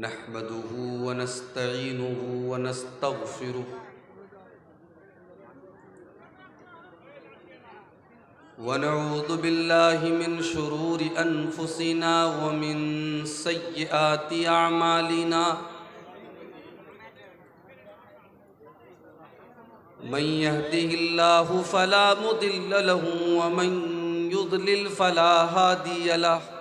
नहमदुहु व नस्तईनुहु व नस्तगफिरुह व नऊज़ु बिल्लाहि मिन शुरूरि अनफुसिना व मिन सय्यिआति अअमालिना मन यहदिहिल्लाहु फला मुदिल्ल लहु व मन युद्लिल फला हादिय लहु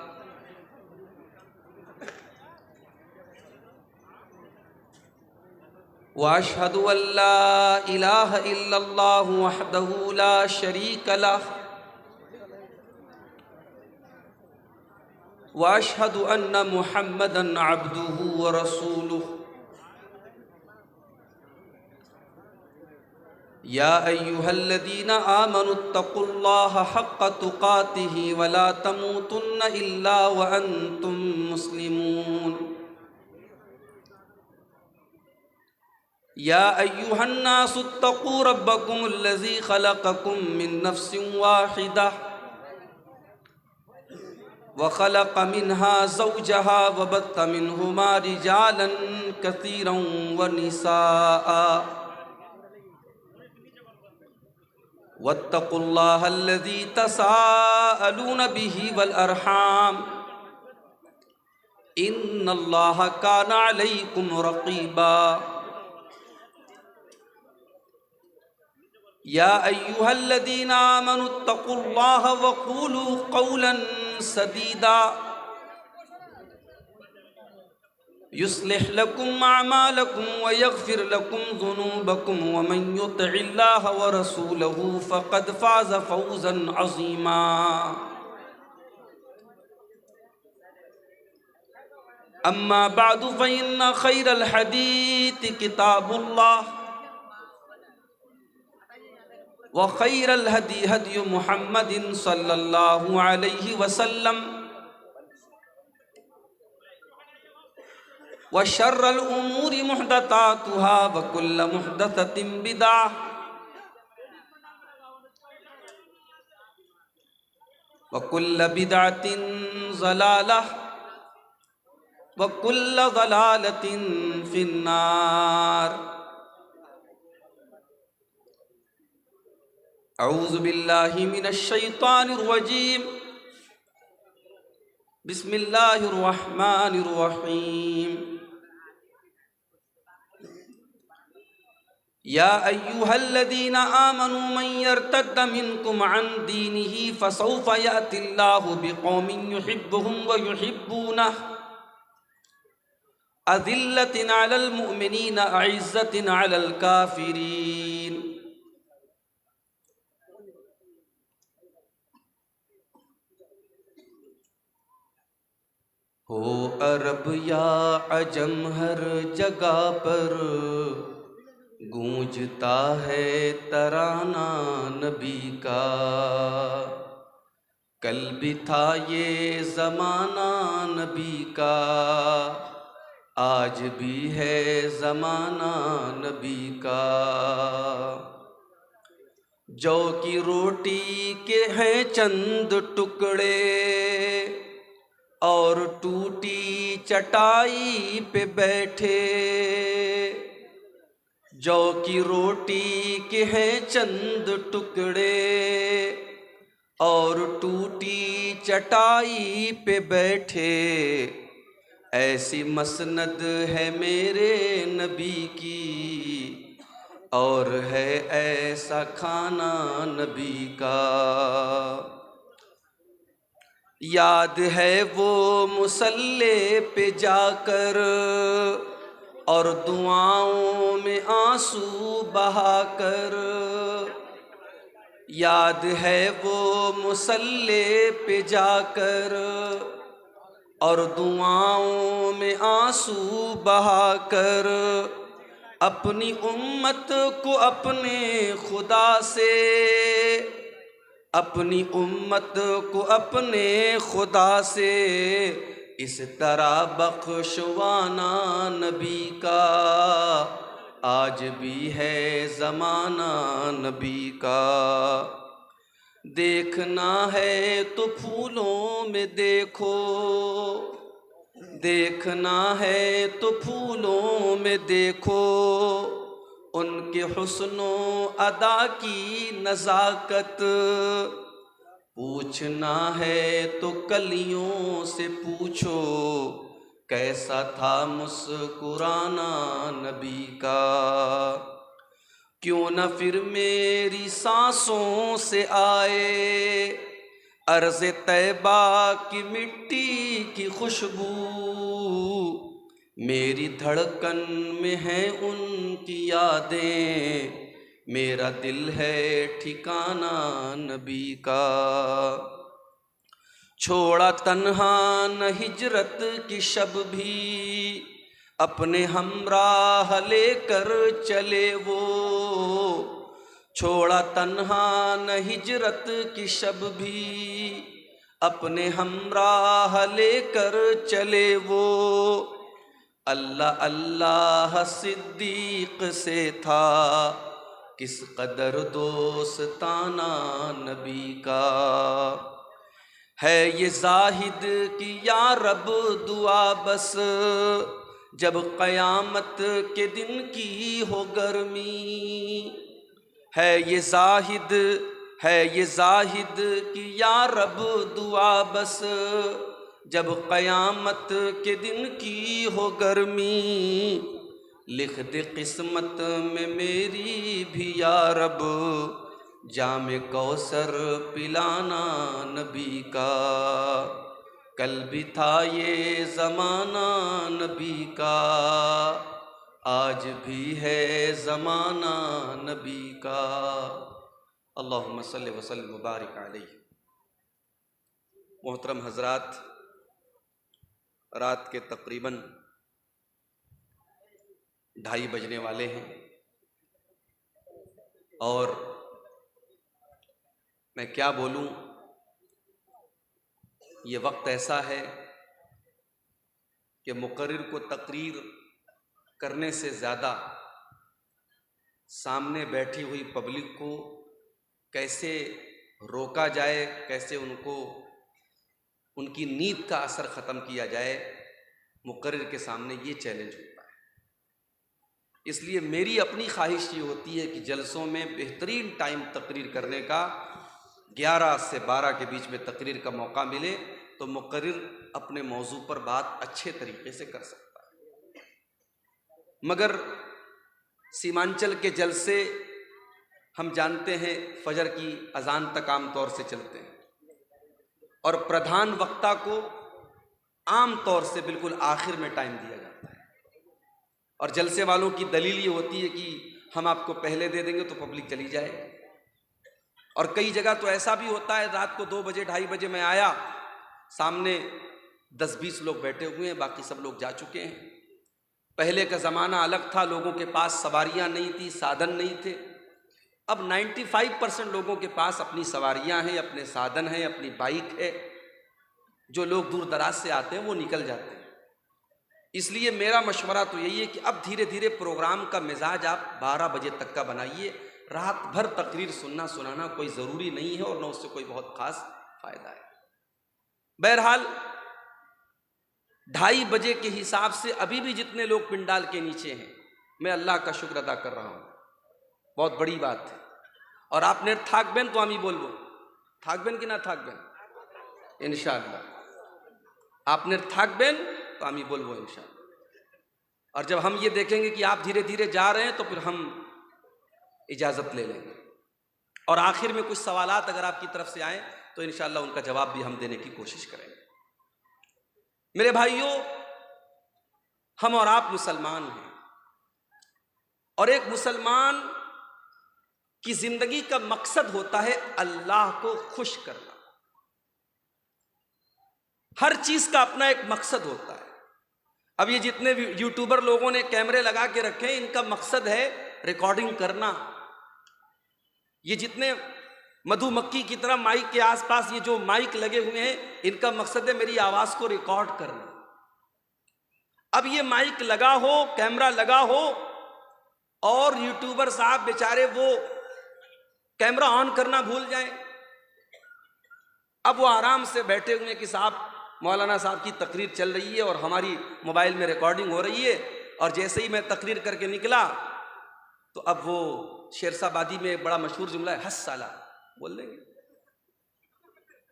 व अशहदु अल्ला इलाहा इल्लल्लाहु वहदहु ला शरीक लहु व अशहदु अन्न मुहम्मदन अब्दुहु व रसूलुहु या अय्युहल्लज़ीना आमनुत्तक़ुल्लाहा हक़्क़ तुक़ातिही व ला तमूतुन्न इल्ला व अंतुम मुस्लिमून या अय्युहन्नासुत्तक़ू रब्बकुमुल्लज़ी ख़लक़कुम मिन नफ़्सिन वाहिदह व ख़लक़ मिन्हा ज़ौजहा व बत्त मिन्हुमा रिजालन कसीरन व निसाअ वत्तक़ुल्लाहल्लज़ी तसाअलून बिही वल अरहाम इन्नल्लाहा काना अलैकुम रक़ीबा या अय्युहल्लज़ीना आमनुत्तक़ुल्लाहा व क़ूलू क़ौलन सदीदा युस्लिह लकुम अअमालकुम व यग़फ़िर लकुम ज़ुनूबकुम व मन युतिइल्लाह व रसूलहु फ़क़द फ़ाज़ फ़ौज़न अज़ीमा। अम्मा बअदु फ़इन्न ख़ैरल हदीस किताबुल्लाह व ख़ैरल हदी हदी मुहम्मदिन सल्लल्लाहु अलैहि वसल्लम व शर्रल उमूरि मुहदसातुहा व कुल्ल मुहदसतिन बिदअह व कुल्ल बिदअतिन ज़लालह व कुल्ल ज़लालतिन फिन्नार। अऊज़ु बिल्लाहि मिनश शैतानिर रजीम बिस्मिल्लाहिर रहमानिर रहीम। या अय्युहल्लज़ीना आमनू मन यर्तद्द मिनकुम अन दीनिही फसौफ यातिल्लाहु बिक़ौमिन युहिब्बुहुम व युहिब्बूनह अज़िल्लतिन अलल मुअमिनीना अइज़्ज़तिन अलल काफ़िरीन। हो अरब या अजम हर जगह पर गूंजता है तराना नबी का। कल भी था ये ज़माना नबी का, आज भी है ज़माना नबी का। जौ की रोटी के हैं चंद टुकड़े और टूटी चटाई पे बैठे। जौ की रोटी के हैं चंद टुकड़े और टूटी चटाई पे बैठे। ऐसी मसनद है मेरे नबी की और है ऐसा खाना नबी का। याद है वो मुसल्ले पे जाकर और दुआओं में आंसू बहाकर। याद है वो मुसल्ले पे जाकर और दुआओं में आंसू बहाकर अपनी उम्मत को अपने खुदा से, अपनी उम्मत को अपने खुदा से इस तरह बख्शवाना नबी का। आज भी है ज़माना नबी का। देखना है तो फूलों में देखो, देखना है तो फूलों में देखो, उनके हुस्नो अदा की नज़ाकत। पूछना है तो कलियों से पूछो, कैसा था मुस्कुराना नबी का। क्यों न फिर मेरी सांसों से आए अर्ज़ तैबा की मिट्टी की खुशबू। मेरी धड़कन में है उनकी यादें, मेरा दिल है ठिकाना नबी का। छोड़ा तन्हा न हिजरत की शब भी, अपने हमराह लेकर चले वो। छोड़ा तन्हा न हिजरत की शब भी, अपने हमराह लेकर चले वो। अल्लाह अल्लाह सिद्दीक से था किस कदर दोस्ताना नबी का। है ये जाहिद की या रब दुआ बस, जब क़यामत के दिन की हो गर्मी। है ये जाहिद की या रब दुआ बस, जब क़यामत के दिन की हो गर्मी। लिख दे किस्मत में मेरी भी या रब, जामे कौसर पिलाना नबी का। कल भी था ये ज़माना नबी का, आज भी है ज़माना नबी का। अल्लाहुम्मा सल्लि व सल्लिम व बारिक अलैहि। मोहतरम हज़रात, रात के तकरीबन 2:30 बजने वाले हैं और मैं क्या बोलूं, ये वक्त ऐसा है कि मुकर्रिर को तकरीर करने से ज़्यादा सामने बैठी हुई पब्लिक को कैसे रोका जाए, कैसे उनको उनकी नींद का असर ख़त्म किया जाए, मुकर्रिर के सामने ये चैलेंज होता है। इसलिए मेरी अपनी ख्वाहिश ये होती है कि जलसों में बेहतरीन टाइम तकरीर करने का 11 से 12 के बीच में तकरीर का मौका मिले तो मुकर्रिर अपने मौजू पर बात अच्छे तरीके से कर सकता है। मगर सीमांचल के जलसे हम जानते हैं फजर की अजान तक आम तौर से चलते हैं और प्रधान वक्ता को आम तौर से बिल्कुल आखिर में टाइम दिया जाता है। और जलसे वालों की दलील ये होती है कि हम आपको पहले दे देंगे तो पब्लिक चली जाए। और कई जगह तो ऐसा भी होता है, रात को 2 बजे 2:30 बजे मैं आया, सामने 10-20 लोग बैठे हुए हैं, बाकी सब लोग जा चुके हैं। पहले का ज़माना अलग था, लोगों के पास सवारियां नहीं थी, साधन नहीं थे। अब 95% लोगों के पास अपनी सवारियां हैं, अपने साधन हैं, अपनी बाइक है। जो लोग दूर दराज से आते हैं वो निकल जाते हैं। इसलिए मेरा मशवरा तो यही है कि अब धीरे धीरे प्रोग्राम का मिजाज आप 12 बजे तक का बनाइए। रात भर तकरीर सुनाना कोई ज़रूरी नहीं है और न उससे कोई बहुत ख़ास फ़ायदा है। बहरहाल 2:30 बजे के हिसाब से अभी भी जितने लोग पिंडाल के नीचे हैं, मैं अल्लाह का शुक्र अदा कर रहा हूँ, बहुत बड़ी बात है। और आपने थाकबेन तो आमी बोलबो, थाकबेन कि ना थाकबेन इंशाअल्लाह, आपने थाकबेन तो आमी बोलबो इंशाअल्लाह। और जब हम ये देखेंगे कि आप धीरे धीरे जा रहे हैं तो फिर हम इजाज़त ले लेंगे। और आखिर में कुछ सवालात अगर आपकी तरफ से आए तो इंशाअल्लाह उनका जवाब भी हम देने की कोशिश करेंगे। मेरे भाइयों, हम और आप मुसलमान हैं और एक मुसलमान की जिंदगी का मकसद होता है अल्लाह को खुश करना। हर चीज का अपना एक मकसद होता है। अब ये जितने यूट्यूबर लोगों ने कैमरे लगा के रखे हैं, इनका मकसद है रिकॉर्डिंग करना। ये जितने मधुमक्खी की तरह माइक के आसपास ये जो माइक लगे हुए हैं, इनका मकसद है मेरी आवाज को रिकॉर्ड करना। अब ये माइक लगा हो, कैमरा लगा हो और यूट्यूबर साहब बेचारे वो कैमरा ऑन करना भूल जाएं। अब वो आराम से बैठे हुए कि साहब मौलाना साहब की तकरीर चल रही है और हमारी मोबाइल में रिकॉर्डिंग हो रही है, और जैसे ही मैं तकरीर करके निकला तो अब वो शेरशाबादी में एक बड़ा मशहूर जुमला है, हस साला बोल देंगे।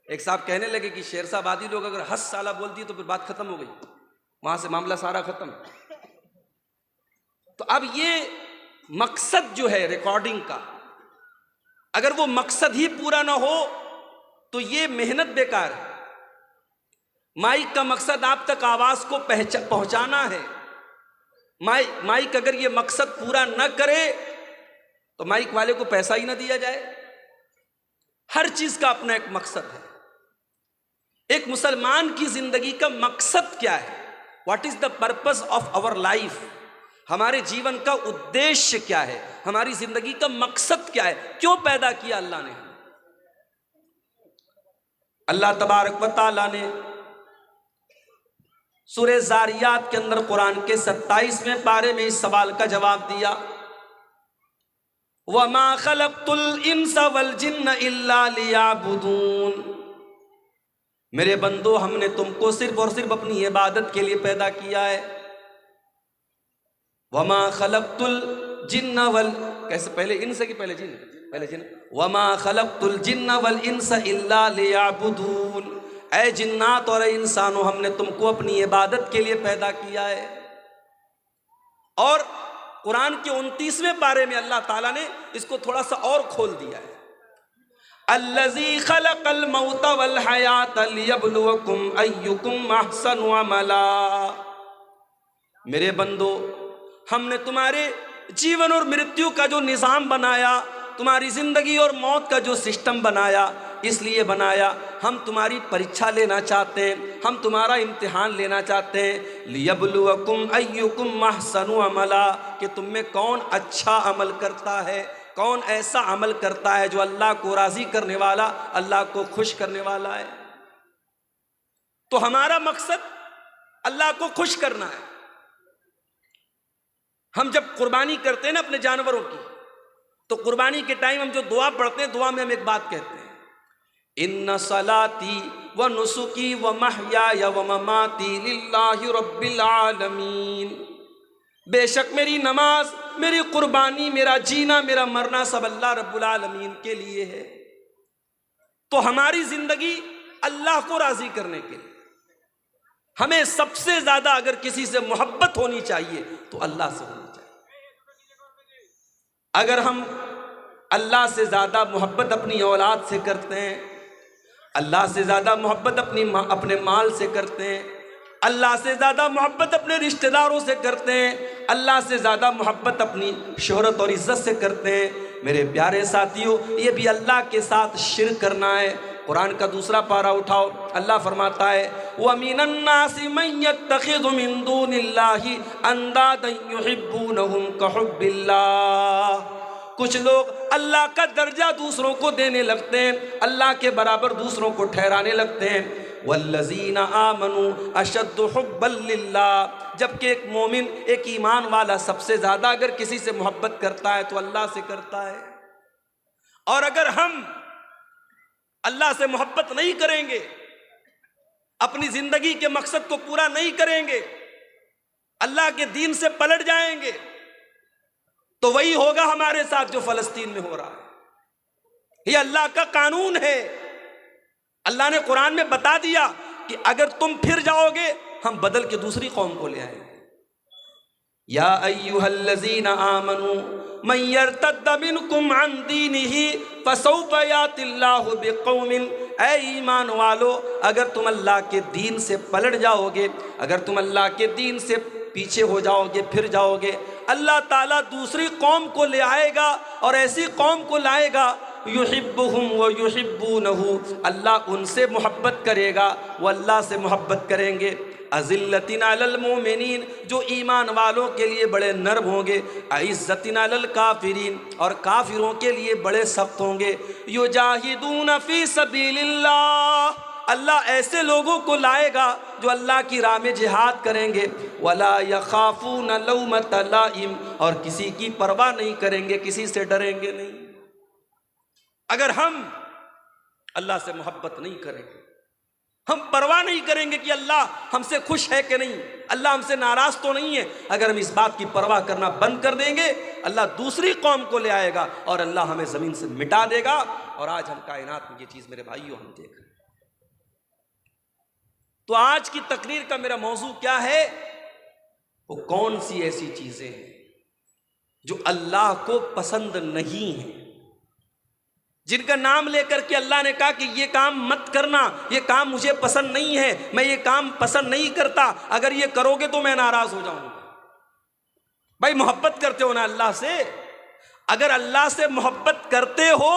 एक साहब कहने लगे कि शेरशाबादी लोग अगर हस साला बोल दिए तो फिर बात खत्म हो गई, वहां से मामला सारा खत्म। तो अब ये मकसद जो है रिकॉर्डिंग का, अगर वो मकसद ही पूरा ना हो तो ये मेहनत बेकार है। माइक का मकसद आप तक आवाज को पहुंचाना है। माइक अगर ये मकसद पूरा न करे तो माइक वाले को पैसा ही ना दिया जाए। हर चीज का अपना एक मकसद है। एक मुसलमान की जिंदगी का मकसद क्या है? What is the purpose of our life? हमारे जीवन का उद्देश्य क्या है? हमारी जिंदगी का मकसद क्या है? क्यों पैदा किया अल्लाह ने? अल्लाह तबारक व तआला ने सूरह ज़ारियात के अंदर कुरान के 27वें पारे में इस सवाल का जवाब दिया, वमा खलक़तुल इंसा वल जिन्न इल्ला लियाबुदून। मेरे बंदो, हमने तुमको सिर्फ और सिर्फ अपनी इबादत के लिए पैदा किया है। वमा खलक़तुल जिन्न वल, कैसे पहले इंस की पहले जिन्न, पहले जिन्न। वमा खलक़तुल जिन्न वल इंसा इल्ला लियाबुदून। ऐ जिन्नात और इंसानों, हमने तुमको अपनी इबादत के लिए पैदा किया है। और कुरान के 29वें पारे में अल्लाह ताला ने इसको थोड़ा सा और खोल दिया है, अल्लज़ी खलक़ल मौता वल हयाता लियब्लुवकुम अय्युकुम अहसनु अमला। मेरे बंदो, हमने तुम्हारे जीवन और मृत्यु का जो निज़ाम बनाया, तुम्हारी जिंदगी और मौत का जो सिस्टम बनाया, इसलिए बनाया, हम तुम्हारी परीक्षा लेना चाहते हैं, हम तुम्हारा इम्तिहान लेना चाहते हैं। लियब्लुवकुम अय्युकुम अहसनु अमला, कि तुम में कौन अच्छा अमल करता है, कौन ऐसा अमल करता है जो अल्लाह को राजी करने वाला, अल्लाह को खुश करने वाला है। तो हमारा मकसद अल्लाह को खुश करना है। हम जब कुर्बानी करते हैं ना अपने जानवरों की, तो कुर्बानी के टाइम हम जो दुआ पढ़ते हैं, दुआ में हम एक बात कहते हैं, इन्ना सलाती व नुसुकी व महयाया व ममाती लिल्लाहि रब्बिल आलमीन। बेशक मेरी नमाज, मेरी कुर्बानी, मेरा जीना, मेरा मरना सब अल्लाह रब्बुल आलमीन के लिए है। तो हमारी जिंदगी अल्लाह को राजी करने के लिए, हमें सबसे ज्यादा अगर किसी से मोहब्बत होनी चाहिए तो अल्लाह से होनी चाहिए। अगर हम अल्लाह से ज्यादा मोहब्बत अपनी औलाद से करते हैं, अल्लाह से ज्यादा मोहब्बत अपने माल से करते हैं, अल्लाह से ज़्यादा मोहब्बत अपने रिश्तेदारों से करते हैं, अल्लाह से ज़्यादा मोहब्बत अपनी शोहरत और इज़्ज़त से करते हैं, मेरे प्यारे साथियों, ये भी अल्लाह के साथ शिर्क करना है। कुरान का दूसरा पारा उठाओ, अल्लाह फरमाता है, व मिनन नासि मन यत्तखिज़ु मिन दूनिल्लाहि अंदादन युहिब्बूनहुम कहुब्बिल्लाह। कुछ लोग अल्लाह का दर्जा दूसरों को देने लगते हैं, अल्लाह के बराबर दूसरों को ठहराने लगते हैं। वल्लज़ीना आमनू अशद्दु हुब्बन लिल्लाह। जबकि एक मोमिन, एक ईमान वाला सबसे ज़्यादा अगर किसी से मोहब्बत करता है तो अल्लाह से करता है। और अगर हम अल्लाह से मोहब्बत नहीं करेंगे, अपनी ज़िंदगी के मकसद को पूरा नहीं करेंगे, अल्लाह के दीन से पलट जाएंगे, तो वही होगा हमारे साथ जो फ़लस्तीन में हो रहा है। ये अल्लाह का कानून है। अल्लाह ने कुरान में बता दिया कि अगर तुम फिर जाओगे, हम बदल के दूसरी कौम को ले आएंगे। या अय्युहल्लज़ीना आमनू मन यर्तद्द मिनकुम अन दीनिही फसौफ यातिल्लाहु बिक़ौमिन। ऐ ईमान वालो, अगर तुम अल्लाह के दीन से पलट जाओगे, अगर तुम अल्लाह के दीन से पीछे हो जाओगे, फिर जाओगे, अल्लाह ताला दूसरी कौम को ले आएगा और ऐसी कौम को लाएगा, युहिब्बुहुम व युहिब्बूनहु। अल्लाह उनसे मोहब्बत करेगा, वो अल्लाह से मोहब्बत करेंगे। अज़िल्लतिन अलल मोमिनीन, जो ईमान वालों के लिए बड़े नर्म होंगे। अइज़्ज़तिन अलल काफिरीन, और काफिरों के लिए बड़े सख्त होंगे। युजाहिदून फ़ी सबीलिल्लाह, अल्लाह ऐसे लोगों को लाएगा जो अल्लाह की राह में जिहाद करेंगे। वला यखाफून लौमत लाइम, और किसी की परवाह नहीं करेंगे, किसी से डरेंगे नहीं। अगर हम अल्लाह से मोहब्बत नहीं करेंगे, हम परवाह नहीं करेंगे कि अल्लाह हमसे खुश है कि नहीं, अल्लाह हमसे नाराज तो नहीं है। अगर हम इस बात की परवाह करना बंद कर देंगे, अल्लाह दूसरी कौम को ले आएगा और अल्लाह हमें जमीन से मिटा देगा। और आज हम कायनात में ये चीज मेरे भाइयों हम देख रहे हैं। तो आज की तकरीर का मेरा मौजू क्या है? वो कौन सी ऐसी चीजें हैं जो अल्लाह को पसंद नहीं है, जिनका नाम लेकर के अल्लाह ने कहा कि ये काम मत करना, ये काम मुझे पसंद नहीं है, मैं ये काम पसंद नहीं करता, अगर ये करोगे तो मैं नाराज हो जाऊंगा। भाई मोहब्बत करते हो ना अल्लाह से? अगर अल्लाह से मोहब्बत करते हो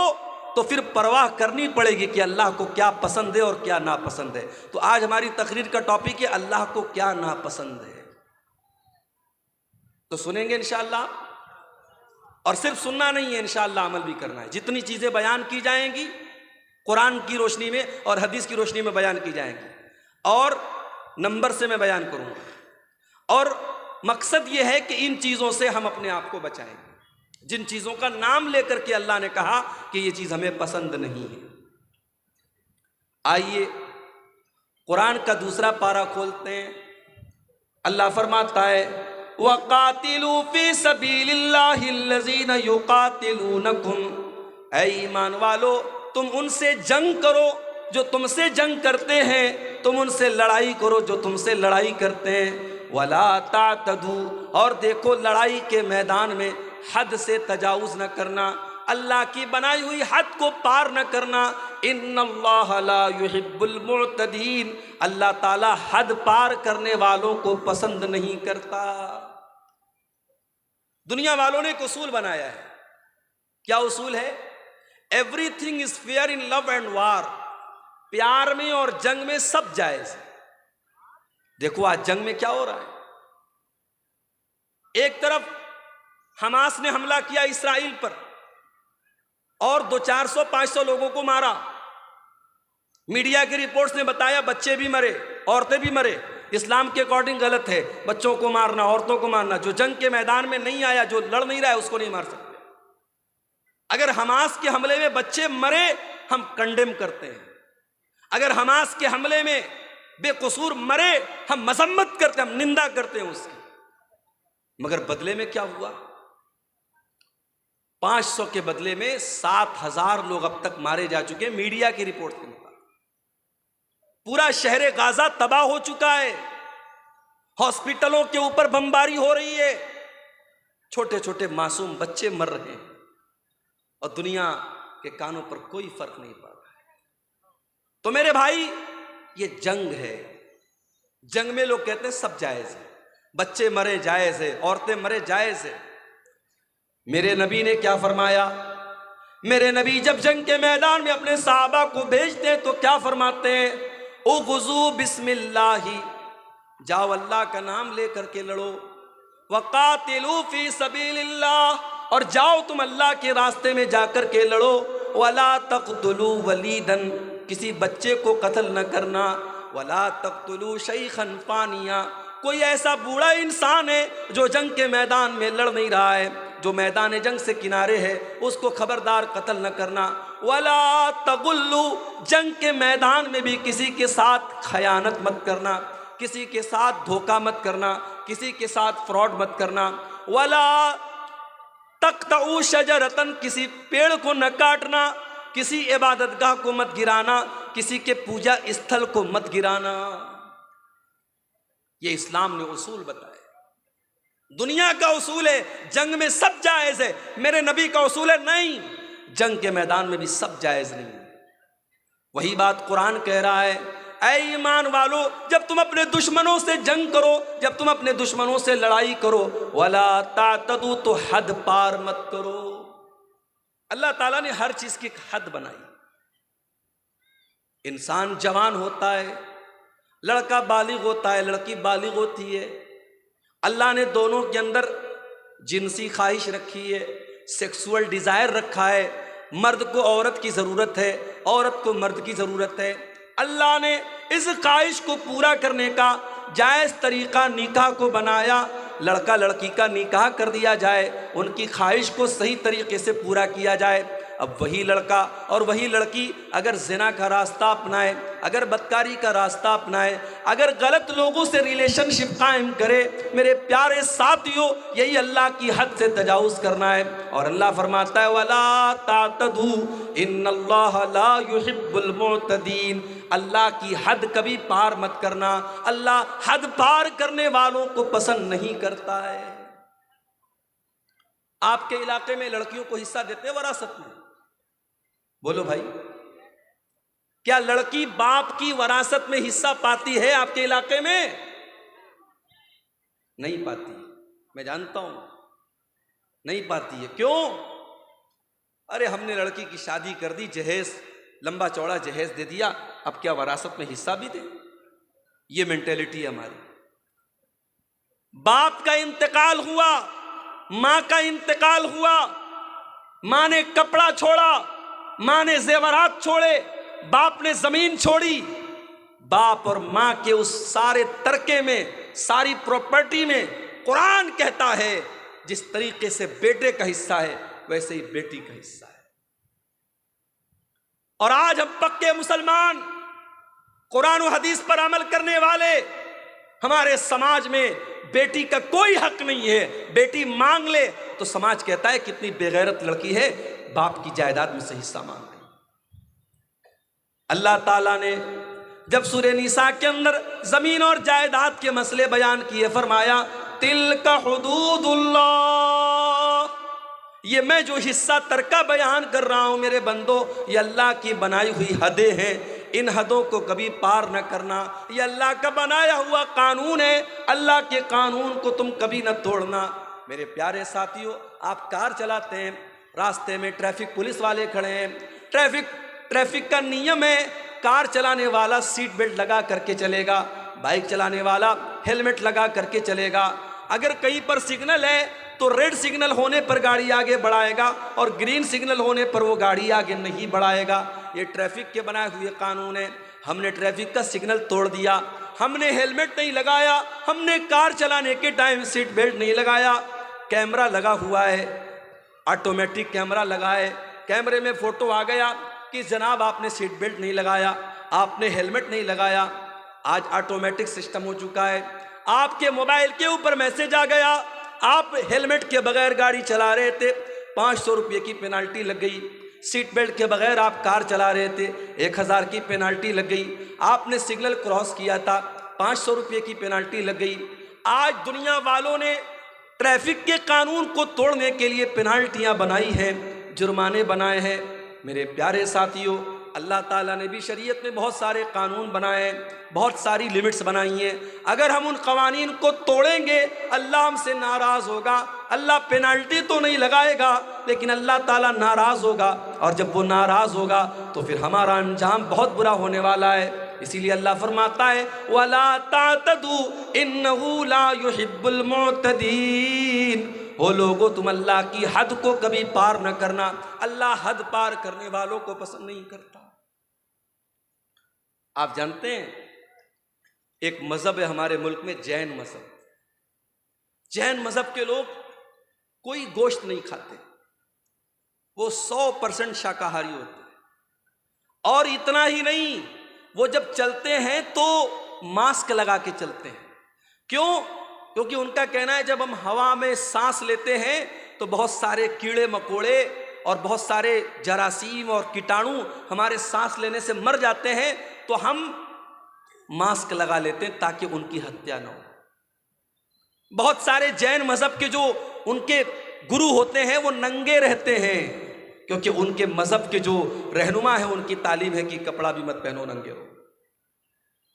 तो फिर परवाह करनी पड़ेगी कि अल्लाह को क्या पसंद है और क्या नापसंद है। तो आज हमारी तकरीर का टॉपिक है अल्लाह को क्या नापसंद है। तो सुनेंगे इंशाअल्लाह, और सिर्फ सुनना नहीं है, इंशाअल्लाह अमल भी करना है। जितनी चीज़ें बयान की जाएंगी कुरान की रोशनी में और हदीस की रोशनी में बयान की जाएंगी, और नंबर से मैं बयान करूँगा। और मकसद ये है कि इन चीज़ों से हम अपने आप को बचाएंगे, जिन चीज़ों का नाम लेकर के अल्लाह ने कहा कि ये चीज़ हमें पसंद नहीं है। आइए कुरान का दूसरा पारा खोलते हैं। अल्लाह फरमाता है वक़ातिलू फ़ी सबीलिल्लाहिल्लज़ीना युक़ातिलूनकुम, ऐ ईमान वालो तुम उनसे जंग करो जो तुमसे जंग करते हैं, तुम उनसे लड़ाई करो जो तुमसे लड़ाई करते हैं। वला तातदू, और देखो लड़ाई के मैदान में हद से तजावुज़ न करना, अल्लाह की बनाई हुई हद को पार न करना। इन्नल्लाह ला युहिब्बुल मुअतदीन, अल्लाह ताला हद पार करने वालों को पसंद नहीं करता। दुनिया वालों ने एक उसूल बनाया है। क्या उसूल है? Everything is fair in love and वार, प्यार में और जंग में सब जायज। देखो आज जंग में क्या हो रहा है। एक तरफ हमास ने हमला किया इसराइल पर और 400-500 लोगों को मारा। मीडिया की रिपोर्ट्स ने बताया बच्चे भी मरे, औरतें भी मरे। इस्लाम के अकॉर्डिंग गलत है बच्चों को मारना, औरतों को मारना। जो जंग के मैदान में नहीं आया, जो लड़ नहीं रहा है, उसको नहीं मार सकते। अगर हमास के हमले में बच्चे मरे हम कंडेम करते हैं, अगर हमास के हमले में बेकसूर मरे हम मजम्मत करते हैं, हम निंदा करते हैं उसकी। मगर बदले में क्या हुआ? 500 के बदले में 7,000 लोग अब तक मारे जा चुके हैं मीडिया की रिपोर्ट के मुताबिक। पूरा शहर गाजा तबाह हो चुका है, हॉस्पिटलों के ऊपर बमबारी हो रही है, छोटे छोटे मासूम बच्चे मर रहे हैं और दुनिया के कानों पर कोई फर्क नहीं पड़ रहा है। तो मेरे भाई ये जंग है। जंग में लोग कहते हैं सब जायज है, बच्चे मरे जायज है, औरतें मरे जायज है। मेरे नबी ने क्या फरमाया? मेरे नबी जब जंग के मैदान में अपने सहाबा को भेजते हैं तो क्या फरमाते हैं? उग़ज़ू बिस्मिल्लाही, जाओ अल्लाह का नाम लेकर के लड़ो। वक़ातिलू फ़ी सबीलिल्लाह, और जाओ तुम अल्लाह के रास्ते में जाकर के लड़ो। वला तक़्तुलू वलीदन, किसी बच्चे को कत्ल न करना। वला तक़्तुलू शैख़न फ़ानिया, कोई ऐसा बूढ़ा इंसान है जो जंग के मैदान में लड़ नहीं रहा है, जो मैदान जंग से किनारे है, उसको खबरदार कत्ल न करना। वला तगुल्लू, जंग के मैदान में भी किसी के साथ खयानत मत करना, किसी के साथ धोखा मत करना, किसी के साथ फ्रॉड मत करना। वला तक़तऊ शजरतन, किसी पेड़ को न काटना, किसी इबादतगाह को मत गिराना, किसी के पूजा स्थल को मत गिराना। ये इस्लाम ने उसूल बताए। दुनिया का उसूल है जंग में सब जायज है, मेरे नबी का उसूल है नहीं, जंग के मैदान में भी सब जायज नहीं। वही बात कुरान कह रहा है, ऐ ईमान वालो जब तुम अपने दुश्मनों से जंग करो, जब तुम अपने दुश्मनों से लड़ाई करो, वला तातदू, तो हद पार मत करो। अल्लाह ताला ने हर चीज की एक हद बनाई। इंसान जवान होता है, लड़का बालिग होता है, लड़की बालिग होती है। अल्लाह ने दोनों के अंदर जिनसी ख्वाहिश रखी है, सेक्सुअल डिज़ायर रखा है। मर्द को औरत की ज़रूरत है, औरत को मर्द की ज़रूरत है। अल्लाह ने इस ख्वाहिश को पूरा करने का जायज़ तरीक़ा निकाह को बनाया। लड़का लड़की का निकाह कर दिया जाए, उनकी ख्वाहिश को सही तरीके से पूरा किया जाए। अब वही लड़का और वही लड़की अगर जिना का रास्ता अपनाए, अगर बदकारी का रास्ता अपनाए, अगर गलत लोगों से रिलेशनशिप कायम करे, मेरे प्यारे साथियों, यही अल्लाह की हद से तजावुज़ करना है। और अल्लाह फरमाता है वला तातदू इन्नल्लाह ला युहिब्बुल मुअतदीन, अल्लाह की हद कभी पार मत करना, अल्लाह हद पार करने वालों को पसंद नहीं करता है। आपके इलाके में लड़कियों को हिस्सा देते हैं वरासत में? बोलो भाई, क्या लड़की बाप की वरासत में हिस्सा पाती है आपके इलाके में? नहीं पाती, मैं जानता हूं नहीं पाती है। क्यों? अरे हमने लड़की की शादी कर दी, जहेज लंबा चौड़ा जहेज दे दिया, अब क्या वरासत में हिस्सा भी दे? ये मेंटेलिटी है हमारी। बाप का इंतकाल हुआ, मां का इंतकाल हुआ, मां ने कपड़ा छोड़ा, मां ने जेवरात छोड़े, बाप ने जमीन छोड़ी। बाप और मां के उस सारे तरके में, सारी प्रॉपर्टी में कुरान कहता है जिस तरीके से बेटे का हिस्सा है वैसे ही बेटी का हिस्सा है। और आज हम पक्के मुसलमान, कुरान और हदीस पर अमल करने वाले, हमारे समाज में बेटी का कोई हक नहीं है। बेटी मांग ले तो समाज कहता है कितनी बेगैरत लड़की है, बाप की जायदाद में से हिस्सा मांग रही। अल्लाह ताला ने जब सूरे निसा के अंदर जमीन और जायदाद के मसले बयान किए, फरमाया तिल्का हुदूदुल्लाह, ये मैं जो हिस्सा तरका बयान कर रहा हूं मेरे बंदो, ये अल्लाह की बनाई हुई हदें हैं, इन हदों को कभी पार न करना। ये अल्लाह का बनाया हुआ कानून है, अल्लाह के कानून को तुम कभी न तोड़ना। मेरे प्यारे साथियों, आप कार चलाते हैं, रास्ते में ट्रैफिक पुलिस वाले खड़े हैं, ट्रैफिक का नियम है कार चलाने वाला सीट बेल्ट लगा करके चलेगा, बाइक चलाने वाला हेलमेट लगा करके चलेगा। अगर कहीं पर सिग्नल है तो रेड सिग्नल होने पर गाड़ी आगे बढ़ाएगा और ग्रीन सिग्नल होने पर वो गाड़ी आगे नहीं बढ़ाएगा। ये ट्रैफिक के बनाए हुए कानून है। हमने ट्रैफिक का सिग्नल तोड़ दिया, हमने हेलमेट नहीं लगाया, हमने कार चलाने के टाइम सीट बेल्ट नहीं लगाया, कैमरा लगा हुआ है, ऑटोमेटिक कैमरा लगा है, कैमरे में फोटो आ गया कि जनाब आपने सीट बेल्ट नहीं लगाया, आपने हेलमेट नहीं लगाया। आज ऑटोमेटिक सिस्टम हो चुका है, आपके मोबाइल के ऊपर मैसेज आ गया, आप हेलमेट के बगैर गाड़ी चला रहे थे, 500 रुपये की पेनाल्टी लग गई। सीट बेल्ट के बगैर आप कार चला रहे थे, 1000 की पेनाल्टी लग गई। आपने सिग्नल क्रॉस किया था, 500 रुपये की पेनाल्टी लग गई। आज दुनिया वालों ने ट्रैफिक के कानून को तोड़ने के लिए पेनाल्टियां बनाई हैं, जुर्माने बनाए हैं। मेरे प्यारे साथियों, अल्लाह ताला ने भी शरीयत में बहुत सारे कानून बनाए हैं, बहुत सारी लिमिट्स बनाई हैं। अगर हम उन कवानीन को तोड़ेंगे अल्लाह हमसे नाराज़ होगा। अल्लाह पेनाल्टी तो नहीं लगाएगा लेकिन अल्लाह ताला नाराज़ होगा, और जब वो नाराज़ होगा तो फिर हमारा अंजाम बहुत बुरा होने वाला है। इसीलिए अल्लाह फरमाता है वला तातदू इन्नहु ला युहिब्बुल मुअतदीन, वो लोगों तुम अल्लाह की हद को कभी पार न करना, अल्लाह हद पार करने वालों को पसंद नहीं करता। आप जानते हैं एक मजहब है हमारे मुल्क में, जैन मजहब। जैन मजहब के लोग कोई गोश्त नहीं खाते, वो 100% शाकाहारी होते हैं। और इतना ही नहीं, वो जब चलते हैं तो मास्क लगा के चलते हैं। क्यों? क्योंकि उनका कहना है जब हम हवा में सांस लेते हैं तो बहुत सारे कीड़े मकोड़े और बहुत सारे जरासीम और कीटाणु हमारे सांस लेने से मर जाते हैं, तो हम मास्क लगा लेते हैं ताकि उनकी हत्या ना हो। बहुत सारे जैन मजहब के जो उनके गुरु होते हैं वो नंगे रहते हैं, क्योंकि उनके मजहब के जो रहनुमा है उनकी तालीम है कि कपड़ा भी मत पहनो, नंगे हो।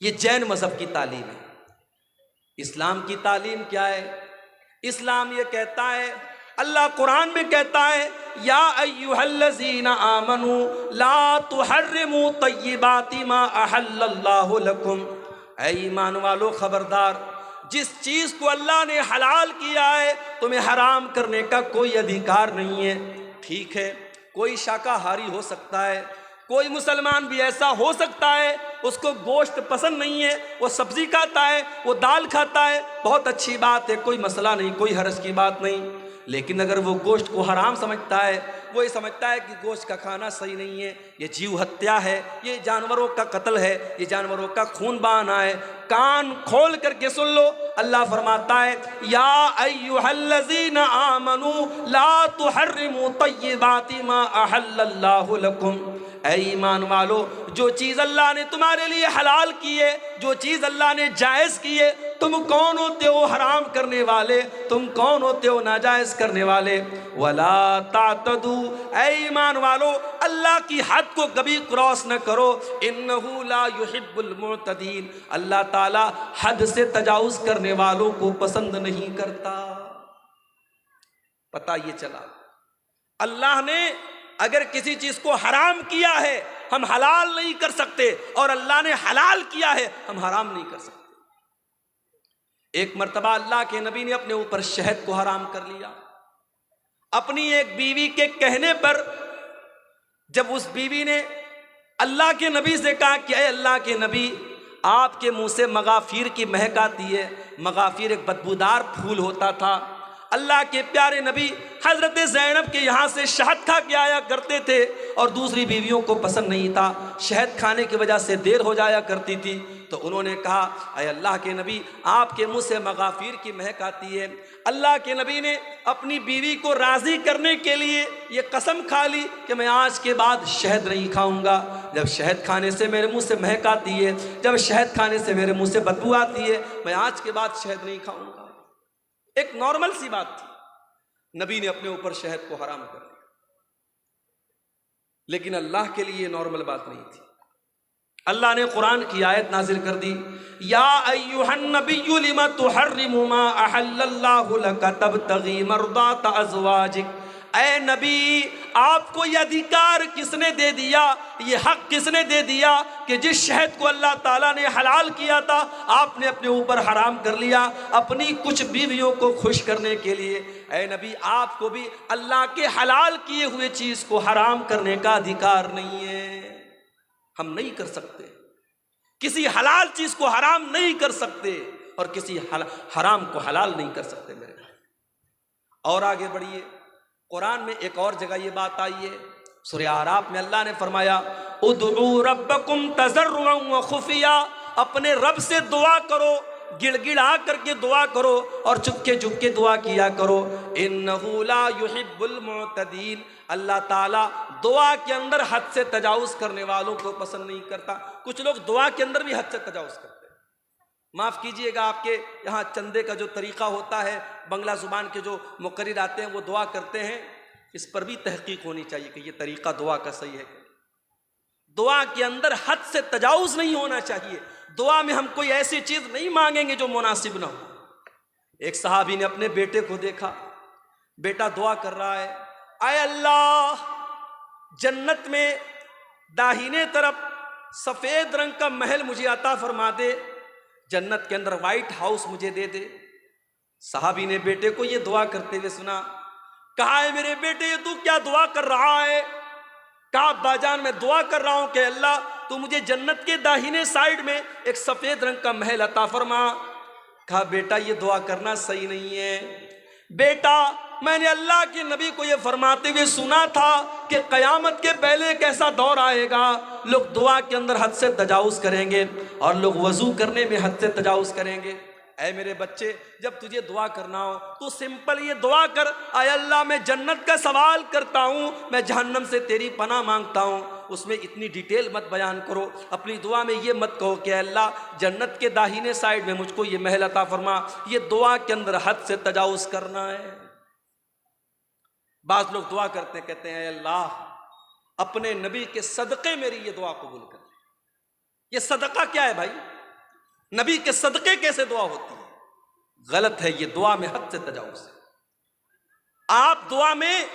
ये जैन मजहब की तालीम है। इस्लाम की तालीम क्या है? इस्लाम ये कहता है, अल्लाह कुरान में कहता है या अय्युहल्लज़ीना आमनू ला तुहर्रिमू तय्यिबाति मा अहल्लल्लाहु लकुम, ऐ ईमान वालो खबरदार, जिस चीज़ को अल्लाह ने हलाल किया है तुम्हें हराम करने का कोई अधिकार नहीं है। ठीक है, कोई शाकाहारी हो सकता है, कोई मुसलमान भी ऐसा हो सकता है उसको गोश्त पसंद नहीं है, वो सब्जी खाता है, वो दाल खाता है, बहुत अच्छी बात है, कोई मसला नहीं, कोई हर्ज की बात नहीं। लेकिन अगर वो गोश्त को हराम समझता है, वो ये समझता है कि गोश्त का खाना सही नहीं है, ये जीव हत्या है, ये जानवरों का कत्ल है, ये जानवरों का खून बहाना है, कान खोल करके सुन लो। अल्लाह फरमाता है या अय्युहल्लज़ीना आमनू ला तुहर्रिमू तय्यिबाति मा अहल्लल्लाहु लकुम। ऐ ईमान वालो, जो चीज़ अल्लाह ने तुम्हारे लिए हलाल की है, जो चीज़ अल्लाह ने जायज़ की है, तुम कौन होते हो हराम करने वाले, तुम कौन होते हो नाजायज़ करने वाले। वला तातदू, ऐ ईमान वालो, अल्लाह की हद को कभी क्रॉस न करो। इन्नहु ला युहिब्बुल मुअतदीन, अल्लाह ताला हद से तजावुज़ करने वालों को पसंद नहीं करता। पता ये चला, अल्लाह ने अगर किसी चीज को हराम किया है हम हलाल नहीं कर सकते, और अल्लाह ने हलाल किया है हम हराम नहीं कर सकते। एक मर्तबा अल्लाह के नबी ने अपने ऊपर शहद को हराम कर लिया। अपनी एक बीवी के कहने पर जब उस बीवी ने अल्लाह के नबी से कहा कि अरे अल्लाह के नबी, आपके मुंह से मगाफिर की महक आती है। मगाफिर एक बदबूदार फूल होता था। अल्लाह के प्यारे नबी हज़रत ज़ैनब के यहाँ से शहद खा के आया करते थे, और दूसरी बीवियों को पसंद नहीं था, शहद खाने की वजह से देर हो जाया करती थी। तो उन्होंने कहा अय अल्लाह के नबी, आपके मुंह से मगाफिर की महक आती है। अल्लाह के नबी ने अपनी बीवी को राज़ी करने के लिए ये कसम खा ली कि मैं आज के बाद शहद नहीं खाऊंगा। जब शहद खाने से मेरे मुंह से महक आती है, जब शहद खाने से मेरे मुंह से बदबू आती है, मैं आज के बाद शहद नहीं खाऊंगा। एक नॉर्मल सी बात थी, नबी ने अपने ऊपर शहद को हराम कर दिया। लेकिन अल्लाह के लिए नॉर्मल बात नहीं थी। अल्लाह ने कुरान की आयत नाजिल कर दी, या अय्युहन नबिय्यु लिमा तुहर्रिमु मा अहल्लल्लाहु लका तबतगी मर्दात अज़वाजिक। ऐ नबी, आपको यह अधिकार किसने दे दिया, ये हक किसने दे दिया कि जिस शहद को अल्लाह ताला ने हलाल किया था आपने अपने ऊपर हराम कर लिया अपनी कुछ बीवियों को खुश करने के लिए। ऐ नबी, आपको भी अल्लाह के हलाल किए हुए चीज़ को हराम करने का अधिकार नहीं है। हम नहीं कर सकते, किसी हलाल चीज़ को हराम नहीं कर सकते, और किसी हराम को हलाल नहीं कर सकते मेरे भाई। और आगे बढ़िए, कुरान में एक और जगह ये बात आई है, सूरह आराफ में अल्लाह ने फरमाया उदउ रब्बकुम तज़र्रुअन व खुफिया, अपने रब से दुआ करो, गिड़गिड़ा करके दुआ करो और चुपके चुपके दुआ किया करो। इन्नहु ला युहिब्बुल मुअतदीन, अल्लाह ताला दुआ के अंदर हद से तजावुज़ करने वालों को पसंद नहीं करता। कुछ लोग दुआ के अंदर भी हद से तजावुज़ करते हैं। माफ़ कीजिएगा, आपके यहाँ चंदे का जो तरीक़ा होता है, बंगला ज़ुबान के जो मुक़र्रिर आते हैं वो दुआ करते हैं, इस पर भी तहक़ीक़ होनी चाहिए कि ये तरीक़ा दुआ का सही है। दुआ के अंदर हद से तजावुज़ नहीं होना चाहिए। दुआ में हम कोई ऐसी चीज़ नहीं मांगेंगे जो मुनासिब ना हो। एक सहाबी ने अपने बेटे को देखा, बेटा दुआ कर रहा है, आय अल्लाह, जन्नत में दाहिने तरफ सफ़ेद रंग का महल मुझे अता फरमा दे, जन्नत के अंदर वाइट हाउस मुझे दे दे। सहाबी ने बेटे को ये दुआ करते हुए सुना। कहा है मेरे बेटे, ये तू क्या दुआ कर रहा है? कहा बाजान, मैं दुआ कर रहा हूँ कि अल्लाह तू मुझे जन्नत के दाहिने साइड में एक सफ़ेद रंग का महल अता फरमा। कहा बेटा, ये दुआ करना सही नहीं है। बेटा, मैंने अल्लाह के नबी को ये फरमाते हुए सुना था कि क़यामत के पहले एक ऐसा दौर आएगा, लोग दुआ के अंदर हद से तजावुज़ करेंगे और लोग वज़ू करने में हद से तजावुज़ करेंगे। ऐ मेरे बच्चे, जब तुझे दुआ करना हो तो सिंपल ये दुआ कर, आय अल्लाह, मैं जन्नत का सवाल करता हूँ, मैं जहन्नम से तेरी पनाह मांगता हूँ। उसमें इतनी डिटेल मत बयान करो। अपनी दुआ में ये मत कहो कि अल्लाह, जन्नत के दाहिने साइड में मुझको ये महल अता फरमा। ये दुआ के अंदर हद से तजावुज़ करना है। बाज़ लोग दुआ करते हैं, कहते हैं अल्लाह, अपने नबी के सदक़े मेरी ये दुआ कबूल कर। ये सदका क्या है भाई? नबी के सदक़े कैसे दुआ होती है? गलत है, ये दुआ में हद से तजावुज़ है। आप दुआ में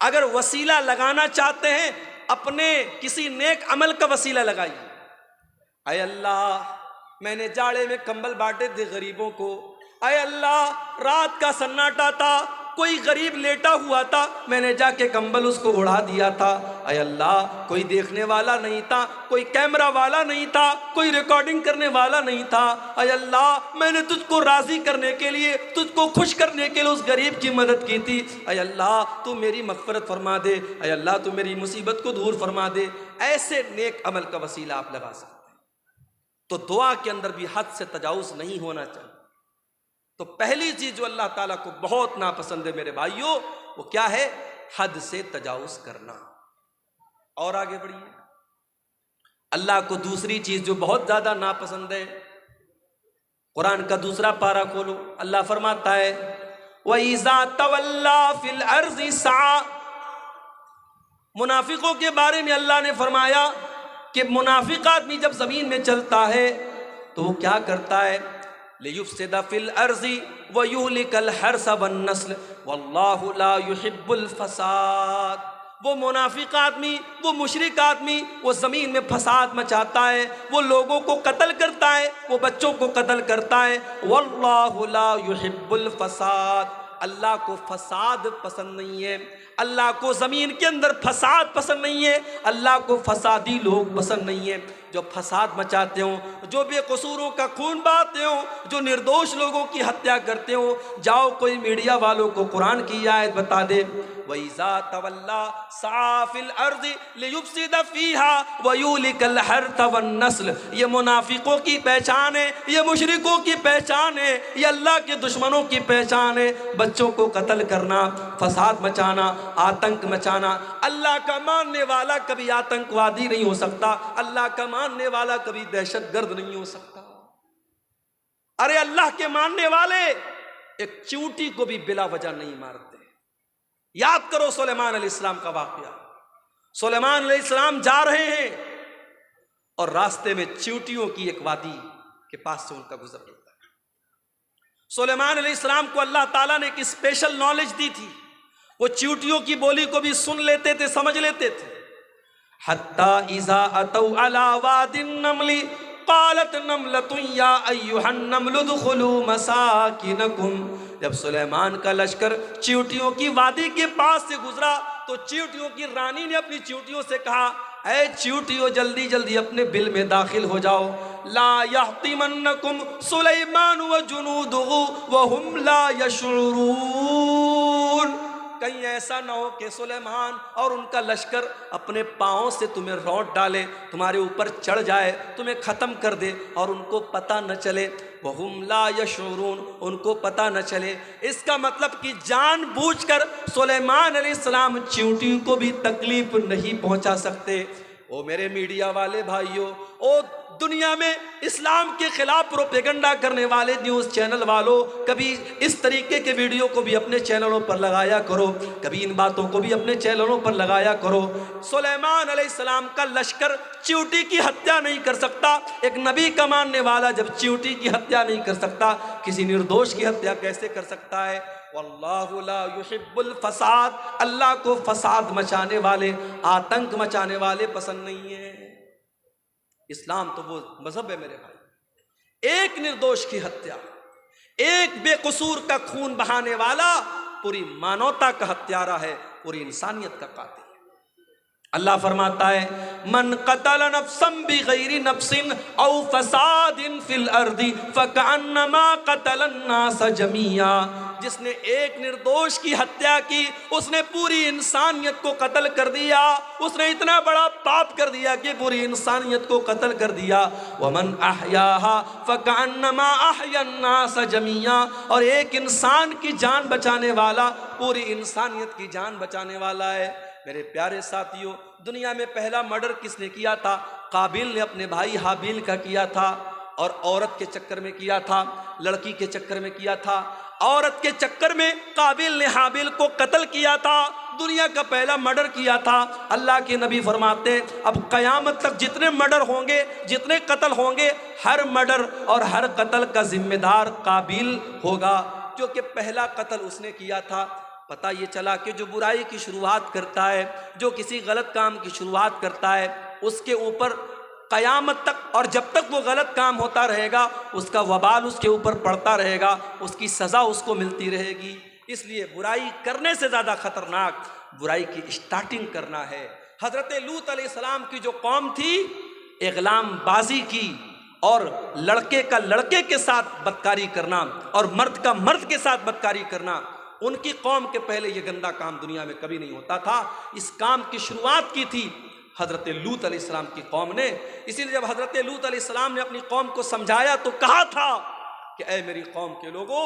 अगर वसीला लगाना चाहते हैं, अपने किसी नेक अमल का वसीला लगाइए। अय अल्लाह, मैंने जाड़े में कंबल बांटे थे गरीबों को। अय अल्लाह, रात का सन्नाटा था, कोई गरीब लेटा हुआ था, मैंने जाके कंबल उसको उड़ा दिया था। अय अल्लाह, कोई देखने वाला नहीं था, कोई कैमरा वाला नहीं था, कोई रिकॉर्डिंग करने वाला नहीं था। अय अल्लाह, मैंने तुझको राजी करने के लिए, तुझको खुश करने के लिए उस गरीब की मदद की थी। अय अल्लाह, तू मेरी मग़फ़िरत फरमा दे। अय अल्लाह, तू मेरी मुसीबत को दूर फरमा दे। ऐसे नेक अमल का वसीला आप लगा सकते हैं। तो दुआ के अंदर भी हद से तजावुज़ नहीं होना चाहिए। तो पहली चीज जो अल्लाह ताला को बहुत नापसंद है मेरे भाइयों, वो क्या है? हद से तजावुज़ करना। और आगे बढ़िए, अल्लाह को दूसरी चीज जो बहुत ज्यादा नापसंद है, कुरान का दूसरा पारा खोलो, अल्लाह फरमाता है वइज़ा तवल्ला फिल अर्ज़ि सा। मुनाफिकों के बारे में अल्लाह ने फरमाया कि मुनाफिक आदमी जब जमीन में चलता है तो वो क्या करता है? लियुफ़सिदा फिल अर्ज़ि व युहलिकल हर्स वन नस्ल वल्लाहु ला युहिब्बुल फसाद। वो मुनाफिक आदमी, वो मुशरिक आदमी, वो ज़मीन में फसाद मचाता है, वो लोगों को कत्ल करता है, वो बच्चों को कत्ल करता है। वल्लाहु ला युहिब्बुल फसाद। अल्लाह को फसाद पसंद नहीं है, अल्लाह को ज़मीन के अंदर फसाद पसंद नहीं है, अल्लाह को फसादी लोग पसंद नहीं है। जो फसाद मचाते हो, जो बेकसूरों का खून बहाते हो, जो निर्दोष लोगों की हत्या करते हो। जाओ कोई मीडिया वालों को कुरान की आयत बता दे, वइज़ा तवल्ला साफिल अर्ज़ि लियुफ़सिदा फ़ीहा व युहलिकल हर्थ वन नस्ल। ये मुनाफिकों की पहचान है, ये मुशरिकों की पहचान है, ये अल्लाह के दुश्मनों की पहचान है। बच्चों को कत्ल करना, फसाद मचाना, आतंक मचाना। अल्लाह का मानने वाला कभी आतंकवादी नहीं हो सकता, अल्लाह का मानने वाला कभी दहशतगर्द नहीं हो सकता। अरे अल्लाह के मानने वाले एक चींटी को भी बिला वजह नहीं मारते। याद करो सुलेमान अलैहिस्सलाम का वाक़या। सुलेमान अलैहिस्सलाम जा रहे हैं और रास्ते में चींटियों की एक वादी के पास से उनका गुजर होता है। सुलेमान अलैहिस्सलाम को अल्लाह ताला ने एक स्पेशल नॉलेज दी थी, वो चींटियों की बोली को भी सुन लेते थे, समझ लेते थे। हत्ता इज़ा अतौ अला वादिन नमली क़ालत नमलतुन या अय्युहन नमलु दुखुलू मसाकिनकुम। जब सुलेमान का लश्कर चींटियों की वादी के पास से गुजरा तो चींटियों की रानी ने अपनी चींटियों से कहा, ऐ चींटियों, जल्दी जल्दी अपने बिल में दाखिल हो जाओ। ला यहतिमन्नकुम सुलेमान व जुनूदुहु व हुम ला यशउरून। कहीं ऐसा ना हो कि सुलेमान और उनका लश्कर अपने पाँव से तुम्हें रौंद डाले, तुम्हारे ऊपर चढ़ जाए, तुम्हें ख़त्म कर दे और उनको पता न चले। वहुम ला यशउरून, उनको पता न चले। इसका मतलब कि जानबूझकर सुलेमान अलैहिस्सलाम चींटियों को भी तकलीफ नहीं पहुंचा सकते। ओ मेरे मीडिया वाले भाइयों, ओ दुनिया में इस्लाम के खिलाफ प्रोपेगेंडा करने वाले न्यूज़ चैनल वालों, कभी इस तरीके के वीडियो को भी अपने चैनलों पर लगाया करो, कभी इन बातों को भी अपने चैनलों पर लगाया करो। सुलेमान अलैहिस्सलाम का लश्कर चींटी की हत्या नहीं कर सकता। एक नबी का मानने वाला जब चींटी की हत्या नहीं कर सकता, किसी निर्दोष की हत्या कैसे कर सकता है? वल्लाहु ला युहिब्बुल फसाद। अल्लाह को फसाद मचाने वाले, आतंक मचाने वाले पसंद नहीं है। इस्लाम तो वो मजहब है मेरे भाई, एक निर्दोष की हत्या, एक बेकसूर का खून बहाने वाला पूरी मानवता का हत्यारा है, पूरी इंसानियत का कातिल। अल्लाह फरमाता है, मन कतल नफ्सन बिगैरि नफ्सिन औ फसादिन फिल अर्दी फकअन्नमा कतलन नास जमीआ। जिसने एक निर्दोष की हत्या की, उसने पूरी इंसानियत को कत्ल कर दिया। उसने इतना बड़ा पाप कर दिया कि पूरी इंसानियत को कत्ल कर दिया। वमन अहयाहा फकअन्नमा अहयन नास जमीआ। और एक इंसान की जान बचाने वाला पूरी इंसानियत की जान बचाने वाला है। मेरे प्यारे साथियों, दुनिया में पहला मर्डर किसने किया था? काबिल ने अपने भाई हाबिल का किया था, और औरत के चक्कर में किया था, लड़की के चक्कर में किया था। औरत के चक्कर में काबिल ने हाबिल को कत्ल किया था, दुनिया का पहला मर्डर किया था। अल्लाह के नबी फरमाते, अब क़यामत तक जितने मर्डर होंगे, जितने कत्ल होंगे, हर मर्डर और हर कत्ल का जिम्मेदार काबिल होगा, क्योंकि पहला कत्ल उसने किया था। पता ये चला कि जो बुराई की शुरुआत करता है, जो किसी गलत काम की शुरुआत करता है, उसके ऊपर क़यामत तक और जब तक वो गलत काम होता रहेगा, उसका वबाल उसके ऊपर पड़ता रहेगा, उसकी सज़ा उसको मिलती रहेगी। इसलिए बुराई करने से ज़्यादा खतरनाक बुराई की स्टार्टिंग करना है। हज़रत लूत अलैहिस्सलाम की जो कौम थी, इग़लाम बाजी की और लड़के का लड़के के साथ बदकारी करना और मर्द का मर्द के साथ बदकारी करना, उनकी कौम के पहले ये गंदा काम दुनिया में कभी नहीं होता था। इस काम की शुरुआत की थी हज़रत लूत अलैहिस्सलाम की कौम ने। इसीलिए जब हज़रत लूत अलैहिस्सलाम ने अपनी कौम को समझाया तो कहा था कि ऐ मेरी कौम के लोगों,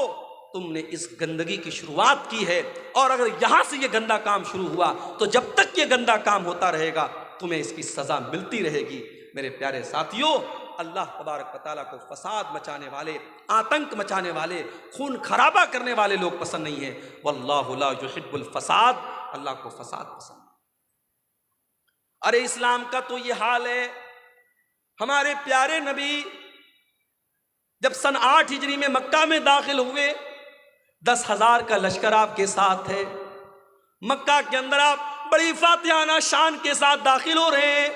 तुमने इस गंदगी की शुरुआत की है और अगर यहाँ से ये गंदा काम शुरू हुआ तो जब तक ये गंदा काम होता रहेगा तुम्हें इसकी सज़ा मिलती रहेगी। मेरे प्यारे साथियों, अल्लाह तबारक व तआला को फसाद मचाने वाले, आतंक मचाने वाले, खून खराबा करने वाले लोग पसंद नहीं है। वल्लाहु ला युहिब्बुल फसाद, अल्लाह को फसाद पसंद। अरे इस्लाम का तो ये हाल है। हमारे प्यारे नबी जब सन 8 हिजरी में मक्का में दाखिल हुए, 10,000 का लश्कर आपके साथ है। मक्का के अंदर आप बड़ी फातिहाना शान के साथ दाखिल हो रहे हैं।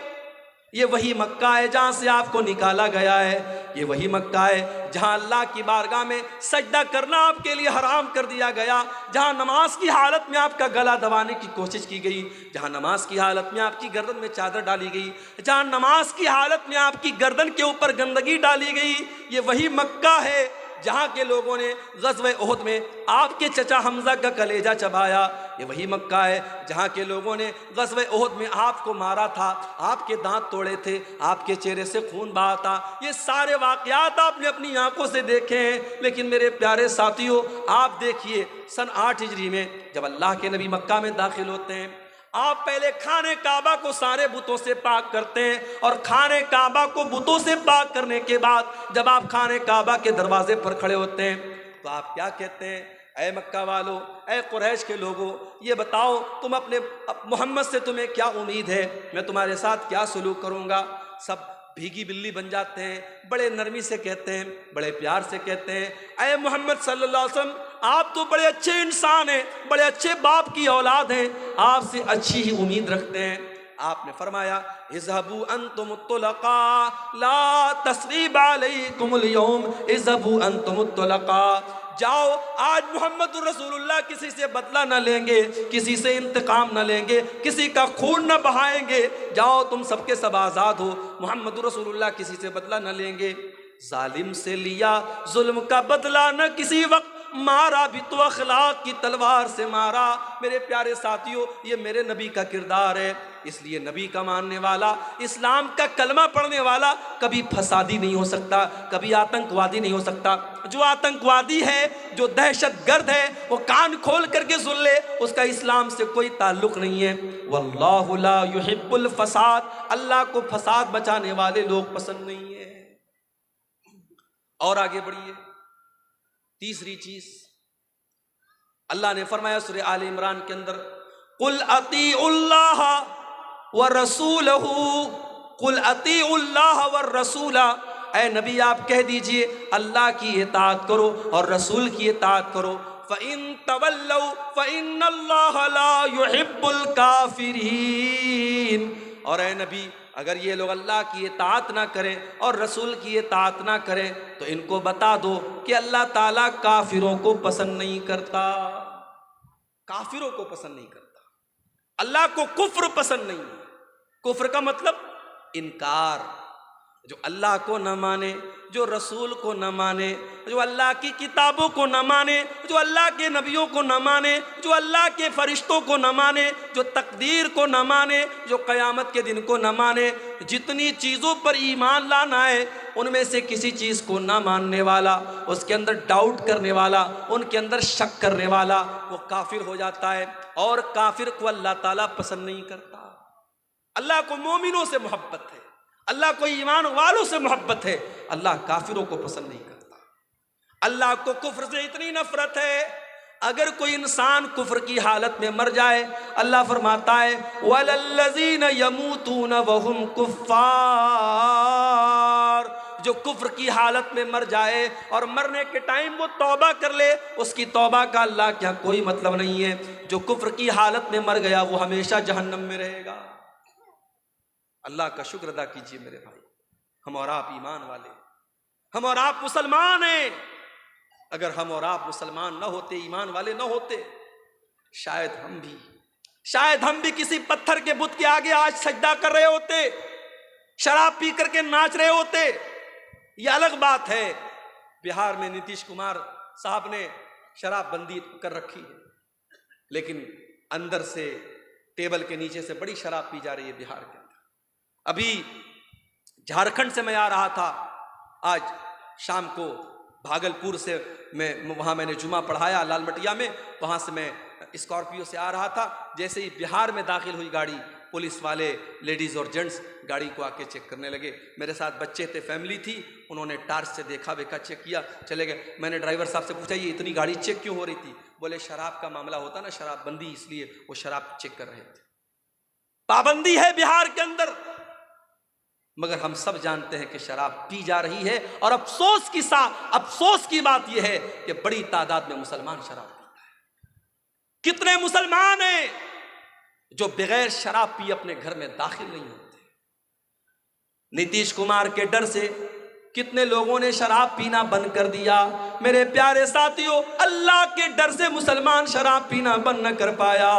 ये वही मक्का है जहाँ से आपको निकाला गया है। ये वही मक्का है जहाँ अल्लाह की बारगाह में सजदा करना आपके लिए हराम कर दिया गया, जहाँ नमाज की हालत में आपका गला दबाने की कोशिश की गई, जहाँ नमाज की हालत में आपकी गर्दन में चादर डाली गई, जहाँ नमाज की हालत में आपकी गर्दन के ऊपर गंदगी डाली गई। ये वही मक्का है जहाँ के लोगों ने ग़ज़वे उहद में आपके चचा हमज़ा का कलेजा चबाया। ये वही मक्का है जहाँ के लोगों ने ग़ज़वे उहद में आपको मारा था, आपके दांत तोड़े थे, आपके चेहरे से खून बहा था। ये सारे वाक़यात आपने अपनी आंखों से देखे हैं। लेकिन मेरे प्यारे साथियों, आप देखिए सन 8 हिजरी में जब अल्लाह के नबी मक्का में दाखिल होते हैं, आप पहले खाने काबा को सारे बुतों से पाक करते हैं और खाने काबा को बुतों से पाक करने के बाद जब आप खाने काबा के दरवाजे पर खड़े होते हैं तो आप क्या कहते हैं? ऐ मक्का वालों, ऐ कुरैश के लोगों, ये बताओ तुम अपने मोहम्मद से तुम्हें क्या उम्मीद है? मैं तुम्हारे साथ क्या सलूक करूँगा? सब भीगी बिल्ली बन जाते हैं, बड़े नरमी से कहते हैं, बड़े प्यार से कहते हैं, ऐ मोहम्मद सल्लल्लाहु अलैहि वसल्लम, आप तो बड़े अच्छे इंसान हैं, बड़े अच्छे बाप की औलाद हैं, आपसे अच्छी ही उम्मीद रखते हैं। आपने फरमाया इज़हबू अंतुमुत तुलका ला तस्रीब अलैकुमुल यौम, इज़हबू अंतुमुत तुलका, जाओ आज मोहम्मद रसूलुल्लाह किसी से बदला न लेंगे, किसी से इंतकाम न लेंगे, किसी का खून न बहाएंगे, जाओ तुम सबके सब आज़ाद हो। मोहम्मद रसूलुल्लाह किसी से बदला न लेंगे। जालिम से लिया जुल्म का बदला न किसी वक्त, मारा भी तो अखलाक की तलवार से मारा। मेरे प्यारे साथियों, ये मेरे नबी का किरदार है। इसलिए नबी का मानने वाला, इस्लाम का कलमा पढ़ने वाला कभी फसादी नहीं हो सकता, कभी आतंकवादी नहीं हो सकता। जो आतंकवादी है, जो दहशतगर्द है, वो कान खोल करके सुन ले, उसका इस्लाम से कोई ताल्लुक नहीं है। वल्लाहु ला युहिब्बुल फसाद, अल्लाह को फसाद बचाने वाले लोग पसंद नहीं है। और आगे बढ़िए, तीसरी चीज अल्लाह ने फरमाया सूरह आल इमरान के अंदर, कुल अतीउल्लाह व रसूलहू, कुल अतीउल्लाह व रसूला, ऐ नबी आप कह दीजिए अल्लाह की इताअत करो और रसूल की इताअत करो। फ़इन तवल्लौ फ़इन्नल्लाह ला युहिब्बुल काफिरीन, और ऐ नबी अगर ये लोग अल्लाह की इताअत ना करें और रसूल की इताअत ना करें तो इनको बता दो कि अल्लाह ताला काफिरों को पसंद नहीं करता। काफिरों को पसंद नहीं करता, अल्लाह को कुफ्र पसंद नहीं। कुफ्र का मतलब इनकार। जो अल्लाह को न माने, जो रसूल को न माने, जो अल्लाह की किताबों को न माने, जो अल्लाह के नबियों को न माने, जो अल्लाह के फरिश्तों को न माने, जो तकदीर को न माने, जो क़यामत के दिन को न माने, जितनी चीज़ों पर ईमान लाना है उनमें से किसी चीज़ को न मानने वाला, उसके अंदर डाउट करने वाला, उनके अंदर शक करने वाला, वो काफिर हो जाता है। और काफिर को अल्लाह ताला पसंद नहीं करता। अल्लाह को मोमिनों से मोहब्बत है, अल्लाह को ईमान वालों से मोहब्बत है, अल्लाह काफिरों को पसंद नहीं करता। अल्लाह को कुफ्र से इतनी नफरत है, अगर कोई इंसान कुफ्र की हालत में मर जाए, अल्लाह फरमाता है वलल्लज़ीना यमूतूना वहुम कुफ्फार, जो कुफ्र की हालत में मर जाए और मरने के टाइम वो तौबा कर ले, उसकी तौबा का अल्लाह क्या कोई मतलब नहीं है। जो कुफ्र की हालत में मर गया वो हमेशा जहन्नम में रहेगा। अल्लाह का शुक्र अदा कीजिए मेरे भाई, हम और आप ईमान वाले, हम और आप मुसलमान हैं। अगर हम और आप मुसलमान न होते, ईमान वाले न होते, शायद हम भी किसी पत्थर के बुत के आगे आज सजदा कर रहे होते, शराब पी करके नाच रहे होते। यह अलग बात है, बिहार में नीतीश कुमार साहब ने शराब बंदी कर रखी है, लेकिन अंदर से टेबल के नीचे से बड़ी शराब पी जा रही है बिहार के अंदर। अभी झारखंड से मैं आ रहा था, आज शाम को भागलपुर से वहाँ मैंने जुमा पढ़ाया लालमटिया में, वहाँ से मैं स्कॉर्पियो से आ रहा था। जैसे ही बिहार में दाखिल हुई गाड़ी, पुलिस वाले लेडीज़ और जेंट्स गाड़ी को आके चेक करने लगे। मेरे साथ बच्चे थे, फैमिली थी, उन्होंने टार्च से देखा वेखा, चेक किया, चले गए। मैंने ड्राइवर साहब से पूछा ये इतनी गाड़ी चेक क्यों हो रही थी? बोले शराब का मामला होता ना, शराब बंदी, इसलिए वो शराब चेक कर रहे थे। पाबंदी है बिहार के अंदर, मगर हम सब जानते हैं कि शराब पी जा रही है। और अफसोस की बात यह है कि बड़ी तादाद में मुसलमान शराब पीता है। कितने मुसलमान हैं जो बगैर शराब पी अपने घर में दाखिल नहीं होते? नीतीश कुमार के डर से कितने लोगों ने शराब पीना बंद कर दिया। मेरे प्यारे साथियों, अल्लाह के डर से मुसलमान शराब पीना बंद न कर पाया।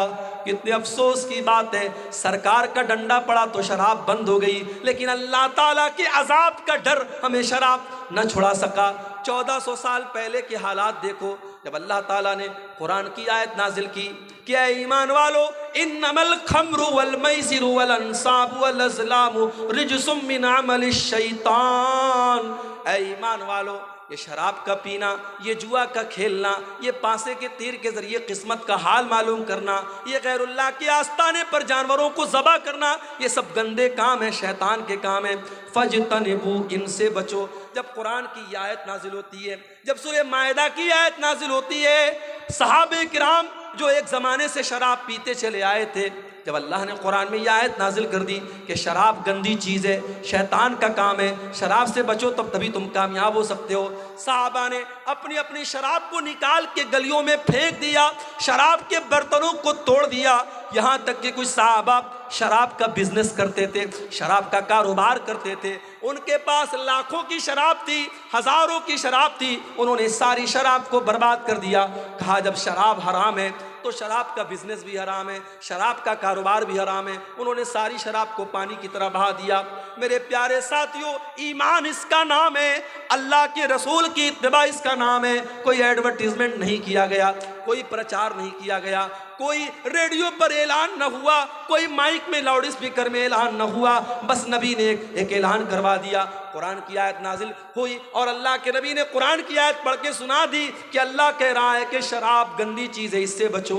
कितने अफसोस की बात है, सरकार का डंडा पड़ा तो शराब बंद हो गई, लेकिन अल्लाह ताला के अजाब का डर हमें शराब न छुड़ा सका। 1400 साल पहले के हालात देखो, जब अल्लाह ताला ने कुरान की आयत नाजिल की कि ऐ ईमान वालो, इन्नमल खम्रु वल मैसिरु वल अंसाबु वल अज़लामु रिजसुम मिन अमलिश शैतान। ऐ ईमान वालो, ये शराब का पीना, ये जुआ का खेलना, ये पासे के तीर के जरिए किस्मत का हाल मालूम करना, ये गैरुल्लाह के आस्ताने पर जानवरों को ज़बा करना, ये सब गंदे काम है, शैतान के काम है। फजतनिबू, इनसे बचो। जब कुरान की आयत नाजिल होती है, जब सूरह मायदा की आयत नाजिल होती है, सहाबे किराम जो एक ज़माने से शराब पीते चले आए थे, जब अल्लाह ने कुरान में यह आयत नाजिल कर दी कि शराब गंदी चीज़ है, शैतान का काम है, शराब से बचो तब तभी तुम कामयाब हो सकते हो। साहबा ने अपनी अपनी शराब को निकाल के गलियों में फेंक दिया, शराब के बर्तनों को तोड़ दिया। यहाँ तक कि कुछ साहबा शराब का बिजनेस करते थे, शराब का कारोबार करते थे, उनके पास लाखों की शराब थी, हज़ारों की शराब थी, उन्होंने सारी शराब को बर्बाद कर दिया। कहा जब शराब हराम है तो शराब का बिजनेस भी हराम है, शराब का कारोबार भी हराम है। उन्होंने सारी शराब को पानी की तरह बहा दिया। मेरे प्यारे साथियों, ईमान इसका नाम है, अल्लाह के रसूल की इत्तिबा इसका नाम है। कोई एडवर्टीजमेंट नहीं किया गया, कोई प्रचार नहीं किया गया, कोई रेडियो पर ऐलान न हुआ, कोई माइक में लाउड स्पीकर में ऐलान न हुआ, बस नबी ने एक ऐलान करवा दिया। कुरान की आयत नाजिल हुई और अल्लाह के नबी ने कुरान की आयत पढ़ के सुना दी कि अल्लाह कह रहा है कि शराब गंदी चीज़ है, इससे बचो।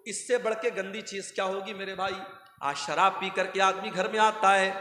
इससे बढ़ के गंदी चीज़ क्या होगी मेरे भाई? आज शराब पी करके आदमी घर में आता है,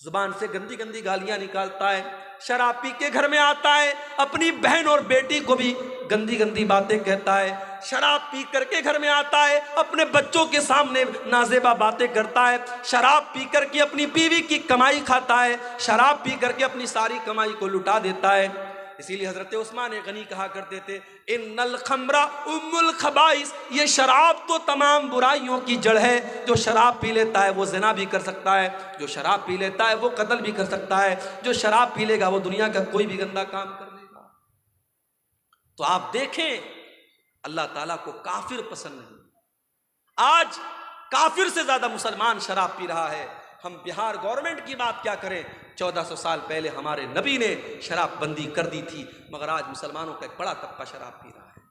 जुबान से गंदी गंदी गालियाँ निकालता है, शराब पी के घर में आता है, अपनी बहन और बेटी को भी गंदी गंदी बातें कहता है, शराब पी करके घर में आता है, अपने बच्चों के सामने नाजेबा बातें करता है, शराब पी करके अपनी बीवी की कमाई खाता है, शराब पी करके अपनी सारी कमाई को लुटा देता है। इसीलिए हजरत उस्मान गनी कहा करते थे, इन्नल खम्रा उम्मुल खबाइस, ये शराब तो तमाम बुराइयों की जड़ है। जो शराब पी लेता है वो ज़िना भी कर सकता है, जो शराब पी लेता है वो कत्ल भी कर सकता है, जो शराब पी लेगा वो दुनिया का कोई भी गंदा काम कर लेगा। तो आप देखें, अल्लाह ताला को काफिर पसंद नहीं। आज काफिर से ज्यादा मुसलमान शराब पी रहा है। हम बिहार गवर्नमेंट की बात क्या करें, 1400 साल पहले हमारे नबी ने शराब बंदी कर दी थी, मगर आज मुसलमानों का एक बड़ा तबका शराब पी रहा है।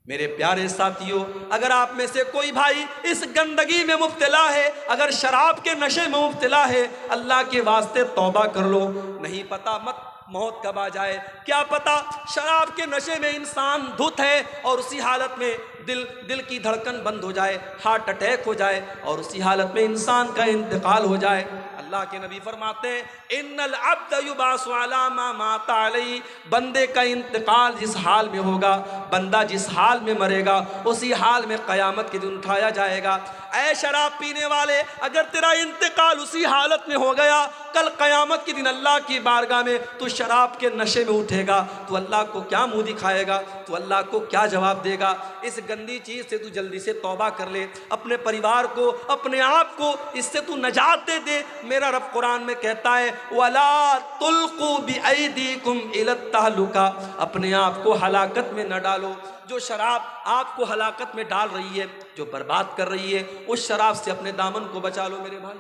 मेरे प्यारे साथियों, अगर आप में से कोई भाई इस गंदगी में मुब्तला है, अगर शराब के नशे में मुब्तला है, अल्लाह के वास्ते तौबा कर लो। नहीं पता मत मौत कब आ जाए, क्या पता शराब के नशे में इंसान धुत है और उसी हालत में दिल की धड़कन बंद हो जाए, हार्ट अटैक हो जाए और उसी हालत में इंसान का इंतकाल हो जाए। अल्लाह के नबी फरमाते हैं, इन्नल अब्द युबासु अला मा माता अलैहि, बंदे का इंतकाल जिस हाल में होगा, बंदा जिस हाल में मरेगा उसी हाल में क़यामत के दिन उठाया जाएगा। ऐ शराब पीने वाले, अगर तेरा इंतकाल उसी हालत में हो गया, कल क़यामत के दिन अल्लाह की बारगाह में तू शराब के नशे में उठेगा, तू अल्लाह को क्या मुंह दिखाएगा, तू अल्लाह को क्या जवाब देगा। इस गंदी चीज़ से तू जल्दी से तौबा कर ले, अपने परिवार को, अपने आप को इससे तू नजात दे दे। मेरा रब कुरान में कहता है वला तुल्कू बिअयदीकुम इलत तहलुका, अपने आप को हलाकत में न डालो। जो शराब आपको हलाकत में डाल रही है, जो बर्बाद कर रही है, उस शराब से अपने दामन को बचा लो मेरे भाई।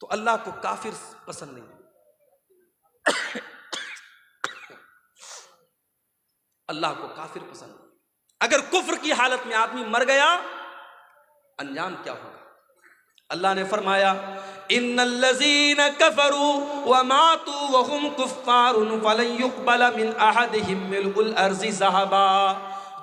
तो अल्लाह को काफिर पसंद नहीं, अल्लाह को काफिर पसंद नहीं। अगर कुफ्र की हालत में आदमी मर गया, अंजाम क्या होगा? अल्लाह ने फरमाया इन्नल्लज़ीना कफ़रू व मातू व हुम कुफ़्फ़ारुन फ़लन युक़बल मिन अहदिहिम मिल्कुल अर्ज़ि ज़हबा।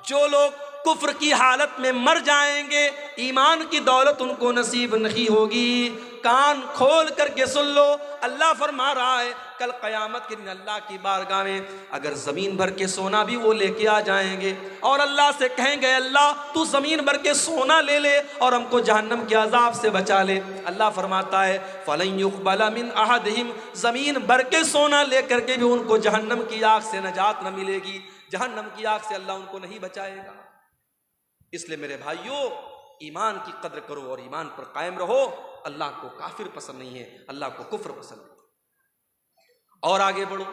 जो लोग कुफ्र की हालत में मर जाएंगे, ईमान की दौलत उनको नसीब नहीं होगी। कान खोल करके सुन लो, अल्लाह फरमा रहा है कल क़यामत के दिन अल्लाह की बारगाह में अगर ज़मीन भर के सोना भी वो लेके आ जाएंगे और अल्लाह से कहेंगे अल्लाह तू ज़मीन भर के सोना ले ले और हमको जहन्नम के अज़ाब से बचा ले, अल्लाह फरमाता है फ़लन युक़बल मिन अहदिहिम, ज़मीन भर के सोना ले करके भी उनको जहन्नम की आग से नजात न मिलेगी, जहन्नम की आग से अल्लाह उनको नहीं बचाएगा। इसलिए मेरे भाइयों, ईमान की कद्र करो और ईमान पर कायम रहो। अल्लाह को काफिर पसंद नहीं है, अल्लाह को कुफ्र पसंद है। और आगे बढ़ो,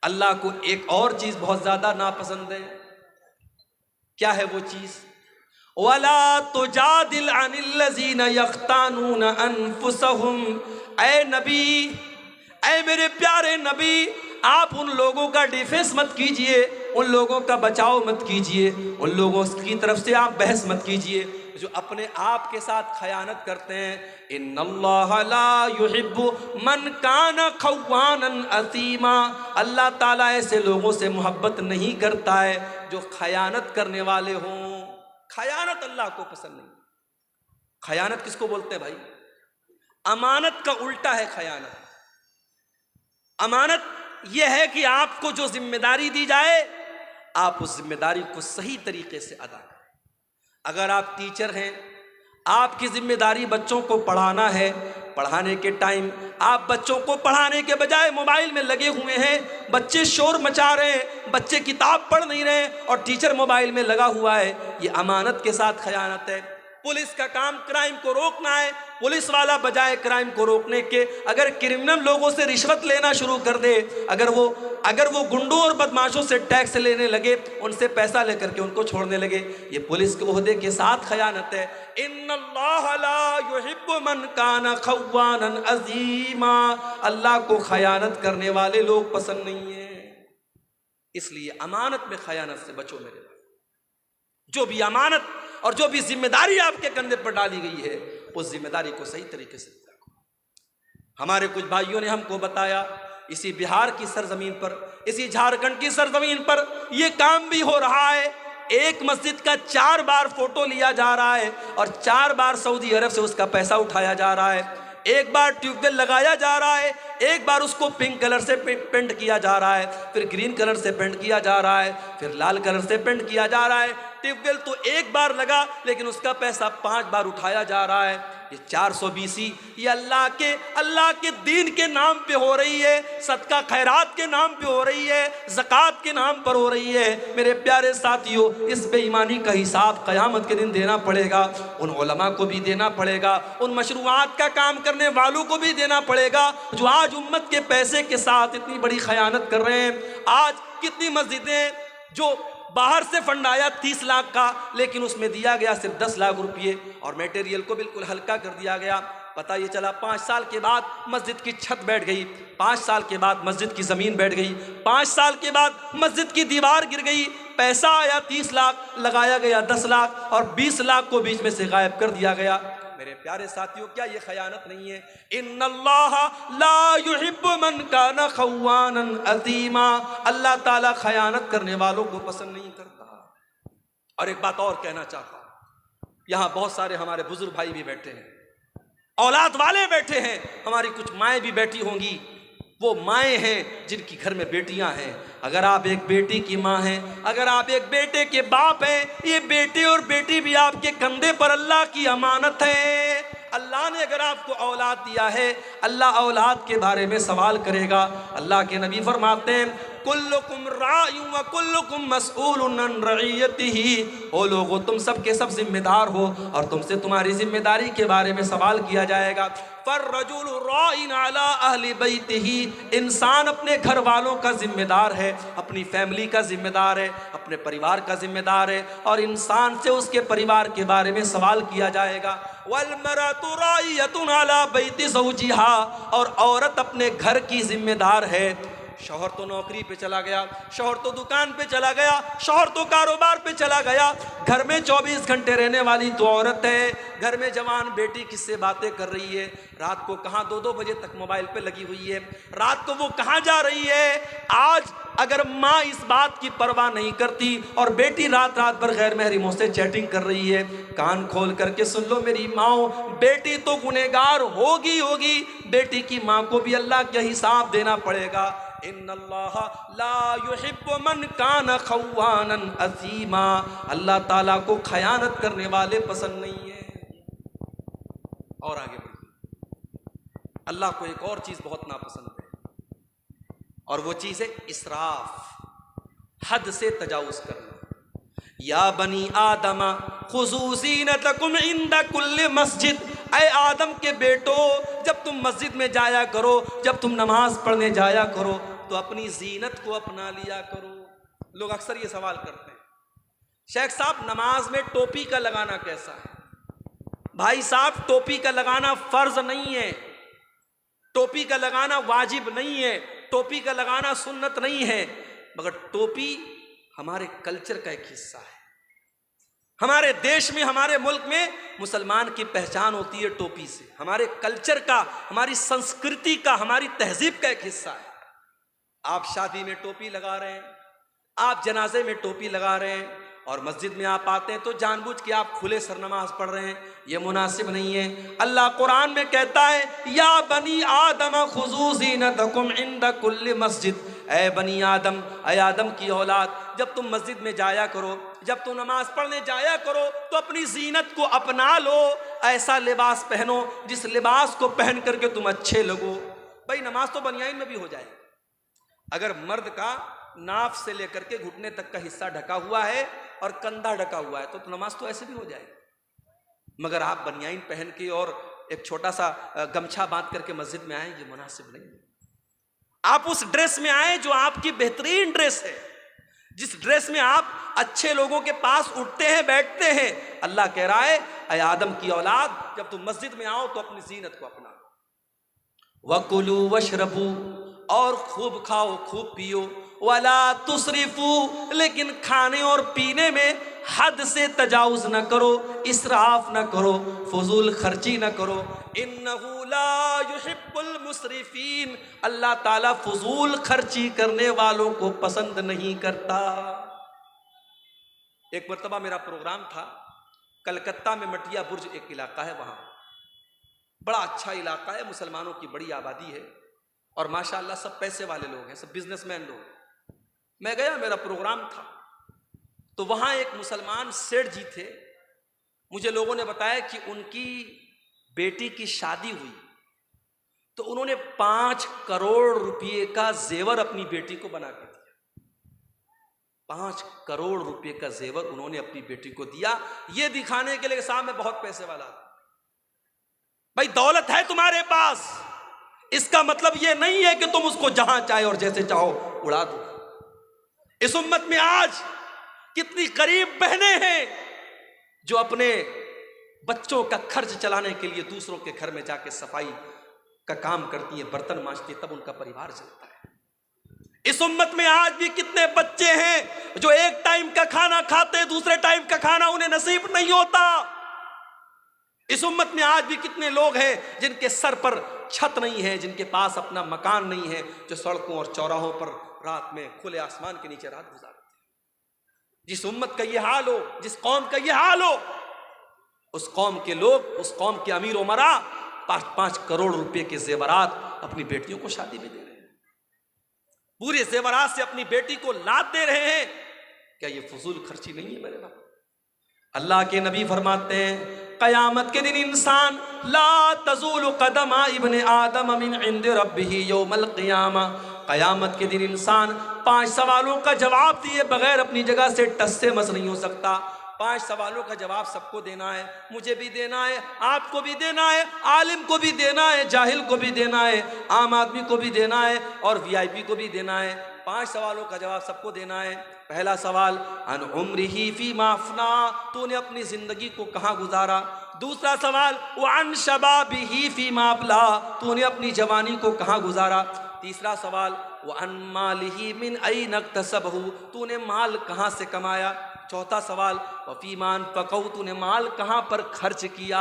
अल्लाह को एक और चीज बहुत ज्यादा नापसंद है। क्या है वो चीज? वला तुजादिल अनिल्लज़ीना यख्तानून अनफुसहुम। ऐ नबी, ऐ मेरे प्यारे नबी, आप उन लोगों का डिफेंस मत कीजिए, उन लोगों का बचाव मत कीजिए, उन लोगों की तरफ से आप बहस मत कीजिए जो अपने आप के साथ खयानत करते हैं। इन्नल्लाह ला युहिब्बु मन काना खव्वानन असीमा। अल्लाह ताला ऐसे लोगों से मोहब्बत नहीं करता है जो खयानत करने वाले हों। खयानत अल्लाह को पसंद नहीं। खयानत किसको बोलते हैं भाई? अमानत का उल्टा है खयानत। अमानत यह है कि आपको जो जिम्मेदारी दी जाए, आप उस जिम्मेदारी को सही तरीके से अदा करें। अगर आप टीचर हैं, आपकी जिम्मेदारी बच्चों को पढ़ाना है, पढ़ाने के टाइम आप बच्चों को पढ़ाने के बजाय मोबाइल में लगे हुए हैं, बच्चे शोर मचा रहे हैं, बच्चे किताब पढ़ नहीं रहे और टीचर मोबाइल में लगा हुआ है, ये अमानत के साथ खयानत है। पुलिस का काम क्राइम को रोकना है, पुलिस वाला बजाय क्राइम को रोकने के अगर क्रिमिनल लोगों से रिश्वत लेना शुरू कर दे, अगर वो गुंडों और बदमाशों से टैक्स लेने लगे, उनसे पैसा लेकर के उनको छोड़ने लगे, ये पुलिस के ओहदे के साथ खयानत है। इन्नल्लाह ला युहिब्बु मन काना खव्वानन अज़ीमा। अल्लाह को खयानत करने वाले लोग पसंद नहीं है। इसलिए अमानत में खयानत से बचो मेरे भाई। जो भी अमानत और जो भी जिम्मेदारी आपके कंधे पर डाली गई है, उस जिम्मेदारी को सही तरीके से रखो। हमारे कुछ भाइयों ने हमको बताया, इसी बिहार की सरजमीन पर, इसी झारखंड की सरजमीन पर यह काम भी हो रहा है। एक मस्जिद का 4 बार फोटो लिया जा रहा है और 4 बार सऊदी अरब से उसका पैसा उठाया जा रहा है। एक बार ट्यूबवेल लगाया जा रहा है, एक बार उसको पिंक कलर से पेंट किया जा रहा है, फिर ग्रीन कलर से पेंट किया जा रहा है, फिर लाल कलर से पेंट किया जा रहा है। ट्यूबवेल तो एक बार लगा लेकिन उसका पैसा 5 बार उठाया जा रहा है। ये 420 ये अल्लाह के दीन के नाम पे हो रही है, सदका खैरात के नाम पे हो रही है, ज़कात के नाम पर हो रही है। मेरे प्यारे साथियों, इस बेईमानी का हिसाब क़यामत के दिन देना पड़ेगा। उन उलमा को भी देना पड़ेगा, उन मशरूआत का काम करने वालों को भी देना पड़ेगा जो आज उम्मत के पैसे के साथ इतनी बड़ी खयानत कर रहे हैं। आज कितनी मस्जिदें जो बाहर से फंड आया 30 लाख का, लेकिन उसमें दिया गया सिर्फ 10 लाख रुपये और मटेरियल को बिल्कुल हल्का कर दिया गया। पता ये चला 5 साल के बाद मस्जिद की छत बैठ गई, 5 साल के बाद मस्जिद की ज़मीन बैठ गई, 5 साल के बाद मस्जिद की दीवार गिर गई। पैसा आया 30 लाख, लगाया गया 10 लाख और 20 लाख को बीच में से गायब कर दिया गया। मेरे प्यारे साथियों, क्या ये खयानत नहीं है? इन्नल्लाह ला युहिब्बु मन काना खव्वानन अज़ीमा। अल्लाह ताला खयानत करने वालों को पसंद नहीं करता। और एक बात और कहना चाहता हूं, यहां बहुत सारे हमारे बुजुर्ग भाई भी बैठे हैं, औलाद वाले बैठे हैं, हमारी कुछ माएँ भी बैठी होंगी। वो माएँ हैं जिनकी घर में बेटियां हैं, अगर आप एक बेटी की माँ हैं, अगर आप एक बेटे के बाप हैं, ये बेटे और बेटी भी आपके कंधे पर अल्लाह की अमानत है। अल्लाह ने अगर आपको औलाद दिया है, अल्लाह औलाद के बारे में सवाल करेगा। अल्लाह के नबी फरमाते हैं कुल्लुकुम राइयुन व कुल्लुकुम मसऊलुन अन रइयतिही, ओ लोगो तुम सब के सब जिम्मेदार हो और तुमसे तुम्हारी जिम्मेदारी के बारे में सवाल किया जाएगा। फर्रजुलु राइन अला अहली बैतिही, इंसान अपने घर वालों का जिम्मेदार है, अपनी फैमिली का जिम्मेदार है, अपने परिवार का जिम्मेदार है और इंसान से उसके परिवार के बारे में सवाल किया जाएगा। वल्मरअतु राइयतुन अला बैति ज़ौजिहा, और औरत अपने घर की जिम्मेदार है। शौहर तो नौकरी पे चला गया, शौहर तो दुकान पे चला गया, शौहर तो कारोबार पे चला गया, घर में 24 घंटे रहने वाली तो औरत है। घर में जवान बेटी किससे बातें कर रही है, रात को कहाँ 2-2 बजे तक मोबाइल पे लगी हुई है, रात को वो कहाँ जा रही है। आज अगर माँ इस बात की परवाह नहीं करती और बेटी रात रात भर गैर महरमों से चैटिंग कर रही है, कान खोल करके सुन लो मेरी माओ, बेटी तो गुनहगार होगी, बेटी की माँ को भी अल्लाह का हिसाब देना पड़ेगा। इन्नल्लाह ला युहिब्बु मन कान खव्वानन असीमा, अल्लाह ताला को खयानत करने वाले पसंद नहीं है। और आगे बढ़िए, अल्लाह को एक और चीज बहुत नापसंद है और वो चीज है इसराफ, हद से तजावुज करना। या बनी आदमा खुज़ू ज़ीनतकुम इंदा कुल्लि मस्जिद, ऐ आदम के बेटो जब तुम मस्जिद में जाया करो, जब तुम नमाज पढ़ने जाया करो तो अपनी जीनत को अपना लिया करो। लोग अक्सर ये सवाल करते हैं, शेख साहब नमाज में टोपी का लगाना कैसा है? भाई साहब टोपी का लगाना फर्ज नहीं है, टोपी का लगाना वाजिब नहीं है, टोपी का लगाना सुन्नत नहीं है, मगर टोपी हमारे कल्चर का एक हिस्सा है। हमारे देश में, हमारे मुल्क में मुसलमान की पहचान होती है टोपी से, हमारे कल्चर का, हमारी संस्कृति का, हमारी तहजीब का एक हिस्सा है। आप शादी में टोपी लगा रहे हैं, आप जनाजे में टोपी लगा रहे हैं और मस्जिद में आप आते हैं तो जानबूझ के आप खुले सर नमाज पढ़ रहे हैं, ये मुनासिब नहीं है। अल्लाह कुरान में कहता है या बनी आदम खुज़ू ज़ीनतकुम इंदा कुल्लि मस्जिद, ऐ बनी आदम, ऐ आदम की औलाद, जब तुम मस्जिद में जाया करो, जब तुम नमाज पढ़ने जाया करो तो अपनी जीनत को अपना लो, ऐसा लिबास पहनो जिस लिबास को पहन करके तुम अच्छे लगो। भाई नमाज तो बनियाइन में भी हो जाए, अगर मर्द का नाफ से लेकर के घुटने तक का हिस्सा ढका हुआ है और कंधा ढका हुआ है तो नमाज तो ऐसे भी हो जाएगी, मगर आप बनियाइन पहन के और एक छोटा सा गमछा बांध करके मस्जिद में आए, ये मुनासिब नहीं है। आप उस ड्रेस में आए जो आपकी बेहतरीन ड्रेस है, जिस ड्रेस में आप अच्छे लोगों के पास उठते हैं, बैठते हैं। अल्लाह कह रहा है ऐ आदम की औलाद, जब तुम मस्जिद में आओ तो अपनी जीनत को अपना लो। वकुलू वशरबू, और खूब खाओ खूब पियो, वला तुसरिफू, लेकिन खाने और पीने में हद से तजाउज न करो, इसराफ न करो, फजूल खर्ची न करो। इन्नहु ला युहिब्बुल मुसरिफीन, अल्लाह ताला फजूल खर्ची करने वालों को पसंद नहीं करता। एक मरतबा मेरा प्रोग्राम था कलकत्ता में, मटिया बुर्ज एक इलाका है, वहां बड़ा अच्छा इलाका है, मुसलमानों की बड़ी आबादी है और माशाअल्लाह सब पैसे वाले लोग हैं, सब बिजनेसमैन लोग। मैं गया, मेरा प्रोग्राम था, तो वहां एक मुसलमान सेठ जी थे। मुझे लोगों ने बताया कि उनकी बेटी की शादी हुई तो उन्होंने 5 करोड़ रुपए का जेवर अपनी बेटी को बना के दिया। 5 करोड़ रुपए का जेवर उन्होंने अपनी बेटी को दिया, ये दिखाने के लिए साहब मैं बहुत पैसे वाला। भाई दौलत है तुम्हारे पास, इसका मतलब यह नहीं है कि तुम उसको जहां चाहे और जैसे चाहो उड़ा दो। इस उम्मत में आज कितनी गरीब बहनें हैं जो अपने बच्चों का खर्च चलाने के लिए दूसरों के घर में जाके सफाई का काम करती हैं, बर्तन मांजती हैं, तब उनका परिवार चलता है। इस उम्मत में आज भी कितने बच्चे हैं जो एक टाइम का खाना खाते, दूसरे टाइम का खाना उन्हें नसीब नहीं होता। इस उम्मत में आज भी कितने लोग हैं जिनके सर पर छत नहीं है, जिनके पास अपना मकान नहीं है, जो सड़कों और चौराहों पर रात में खुले आसमान के नीचे रात गुजारते हैं। जिस उम्मत का यह हाल हो, जिस कौम का यह हाल हो, उस कौम के लोग, उस कौम के अमीर उमरा 5-5 करोड़ रुपए के जेवरात अपनी बेटियों को शादी में दे रहे हैं। पूरे जेवरात से अपनी बेटी को लाद दे रहे हैं, क्या ये फजूल खर्ची नहीं है मेरे बाप? अल्लाह के नबी फरमाते हैं क़यामत के दिन इंसान ला तज़ूलु क़दमा इब्ने आदम मिन इंद रब्बिही यौमल क़ियामा, क़यामत के दिन इंसान 5 सवालों का जवाब दिए बगैर अपनी जगह से टस से मस नहीं हो सकता। 5 सवालों का जवाब सबको देना है, मुझे भी देना है, आपको भी देना है, आलिम को भी देना है, जाहिल को भी देना है, आम आदमी को भी देना है और वीआईपी को भी देना है। 5 सवालों का जवाब सबको देना है। पहला सवाल अन उम्रिही फीमा अफना, तूने अपनी जिंदगी को कहाँ गुजारा। दूसरा सवाल वन शबाबिही फीमा अबला, तूने अपनी जवानी को कहाँ गुजारा। तीसरा सवाल वन मालिही मिन ऐन इक्तसबहू, तूने माल कहाँ से कमाया। चौथा सवाल वफीमान फकऊ, तूने माल कहाँ पर खर्च किया।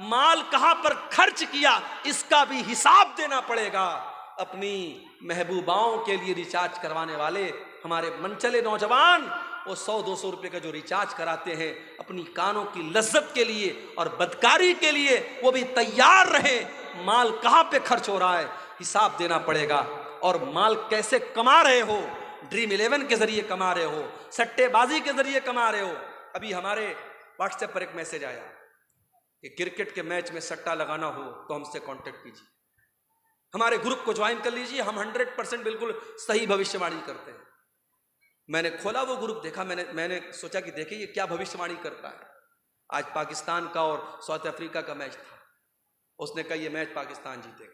माल कहाँ पर खर्च किया इसका भी हिसाब देना पड़ेगा। अपनी महबूबाओं के लिए रिचार्ज करवाने वाले हमारे मनचले नौजवान, वो 100-200 रुपये का जो रिचार्ज कराते हैं अपनी कानों की लज्जत के लिए और बदकारी के लिए, वो भी तैयार रहे। माल कहाँ पे खर्च हो रहा है हिसाब देना पड़ेगा। और माल कैसे कमा रहे हो, ड्रीम 11 के जरिए कमा रहे हो, सट्टेबाजी के जरिए कमा रहे हो। अभी हमारे व्हाट्सएप पर एक मैसेज आया कि क्रिकेट के मैच में सट्टा लगाना हो तो हमसे कांटेक्ट कीजिए, हमारे ग्रुप को ज्वाइन कर लीजिए, हम 100% बिल्कुल सही भविष्यवाणी करते हैं। मैंने खोला वो ग्रुप, देखा, मैंने सोचा कि देखिए ये क्या भविष्यवाणी करता है। आज पाकिस्तान का और साउथ अफ्रीका का मैच था, उसने कहा ये मैच पाकिस्तान जीतेगा।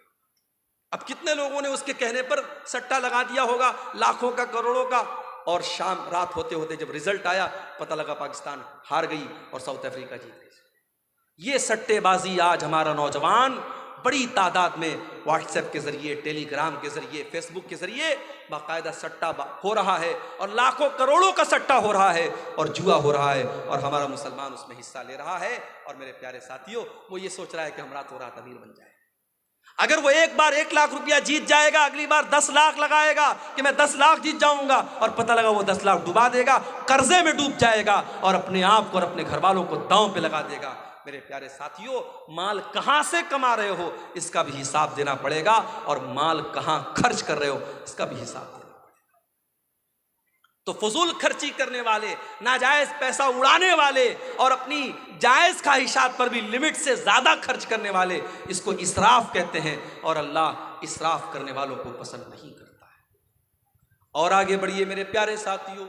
अब कितने लोगों ने उसके कहने पर सट्टा लगा दिया होगा, लाखों का, करोड़ों का। और शाम रात होते होते जब रिजल्ट आया पता लगा पाकिस्तान हार गई और साउथ अफ्रीका जीत गई। ये सट्टेबाजी आज हमारा नौजवान बड़ी तादाद में व्हाट्सएप के जरिए, टेलीग्राम के जरिए, फेसबुक के जरिए बाकायदा सट्टा हो रहा है और लाखों करोड़ों का सट्टा हो रहा है और जुआ हो रहा है और हमारा मुसलमान उसमें हिस्सा ले रहा है। और मेरे प्यारे साथियों, वो ये सोच रहा है कि हम रातों रात अमीर बन जाए। अगर वो एक बार 1 लाख रुपया जीत जाएगा, अगली बार 10 लाख लगाएगा कि मैं 10 लाख जीत जाऊंगा, और पता लगा वो 10 लाख डुबा देगा, कर्जे में डूब जाएगा और अपने आप को और अपने घर वालों को दांव पे लगा देगा। मेरे प्यारे साथियों, माल कहां से कमा रहे हो इसका भी हिसाब देना पड़ेगा और माल कहां खर्च कर रहे हो इसका भी हिसाब देना पड़ेगा। तो फजूल खर्ची करने वाले, नाजायज पैसा उड़ाने वाले और अपनी जायज ख्वाहिशात पर भी लिमिट से ज्यादा खर्च करने वाले, इसको इसराफ कहते हैं और अल्लाह इसराफ करने वालों को पसंद नहीं करता है। और आगे बढ़िए मेरे प्यारे साथियों,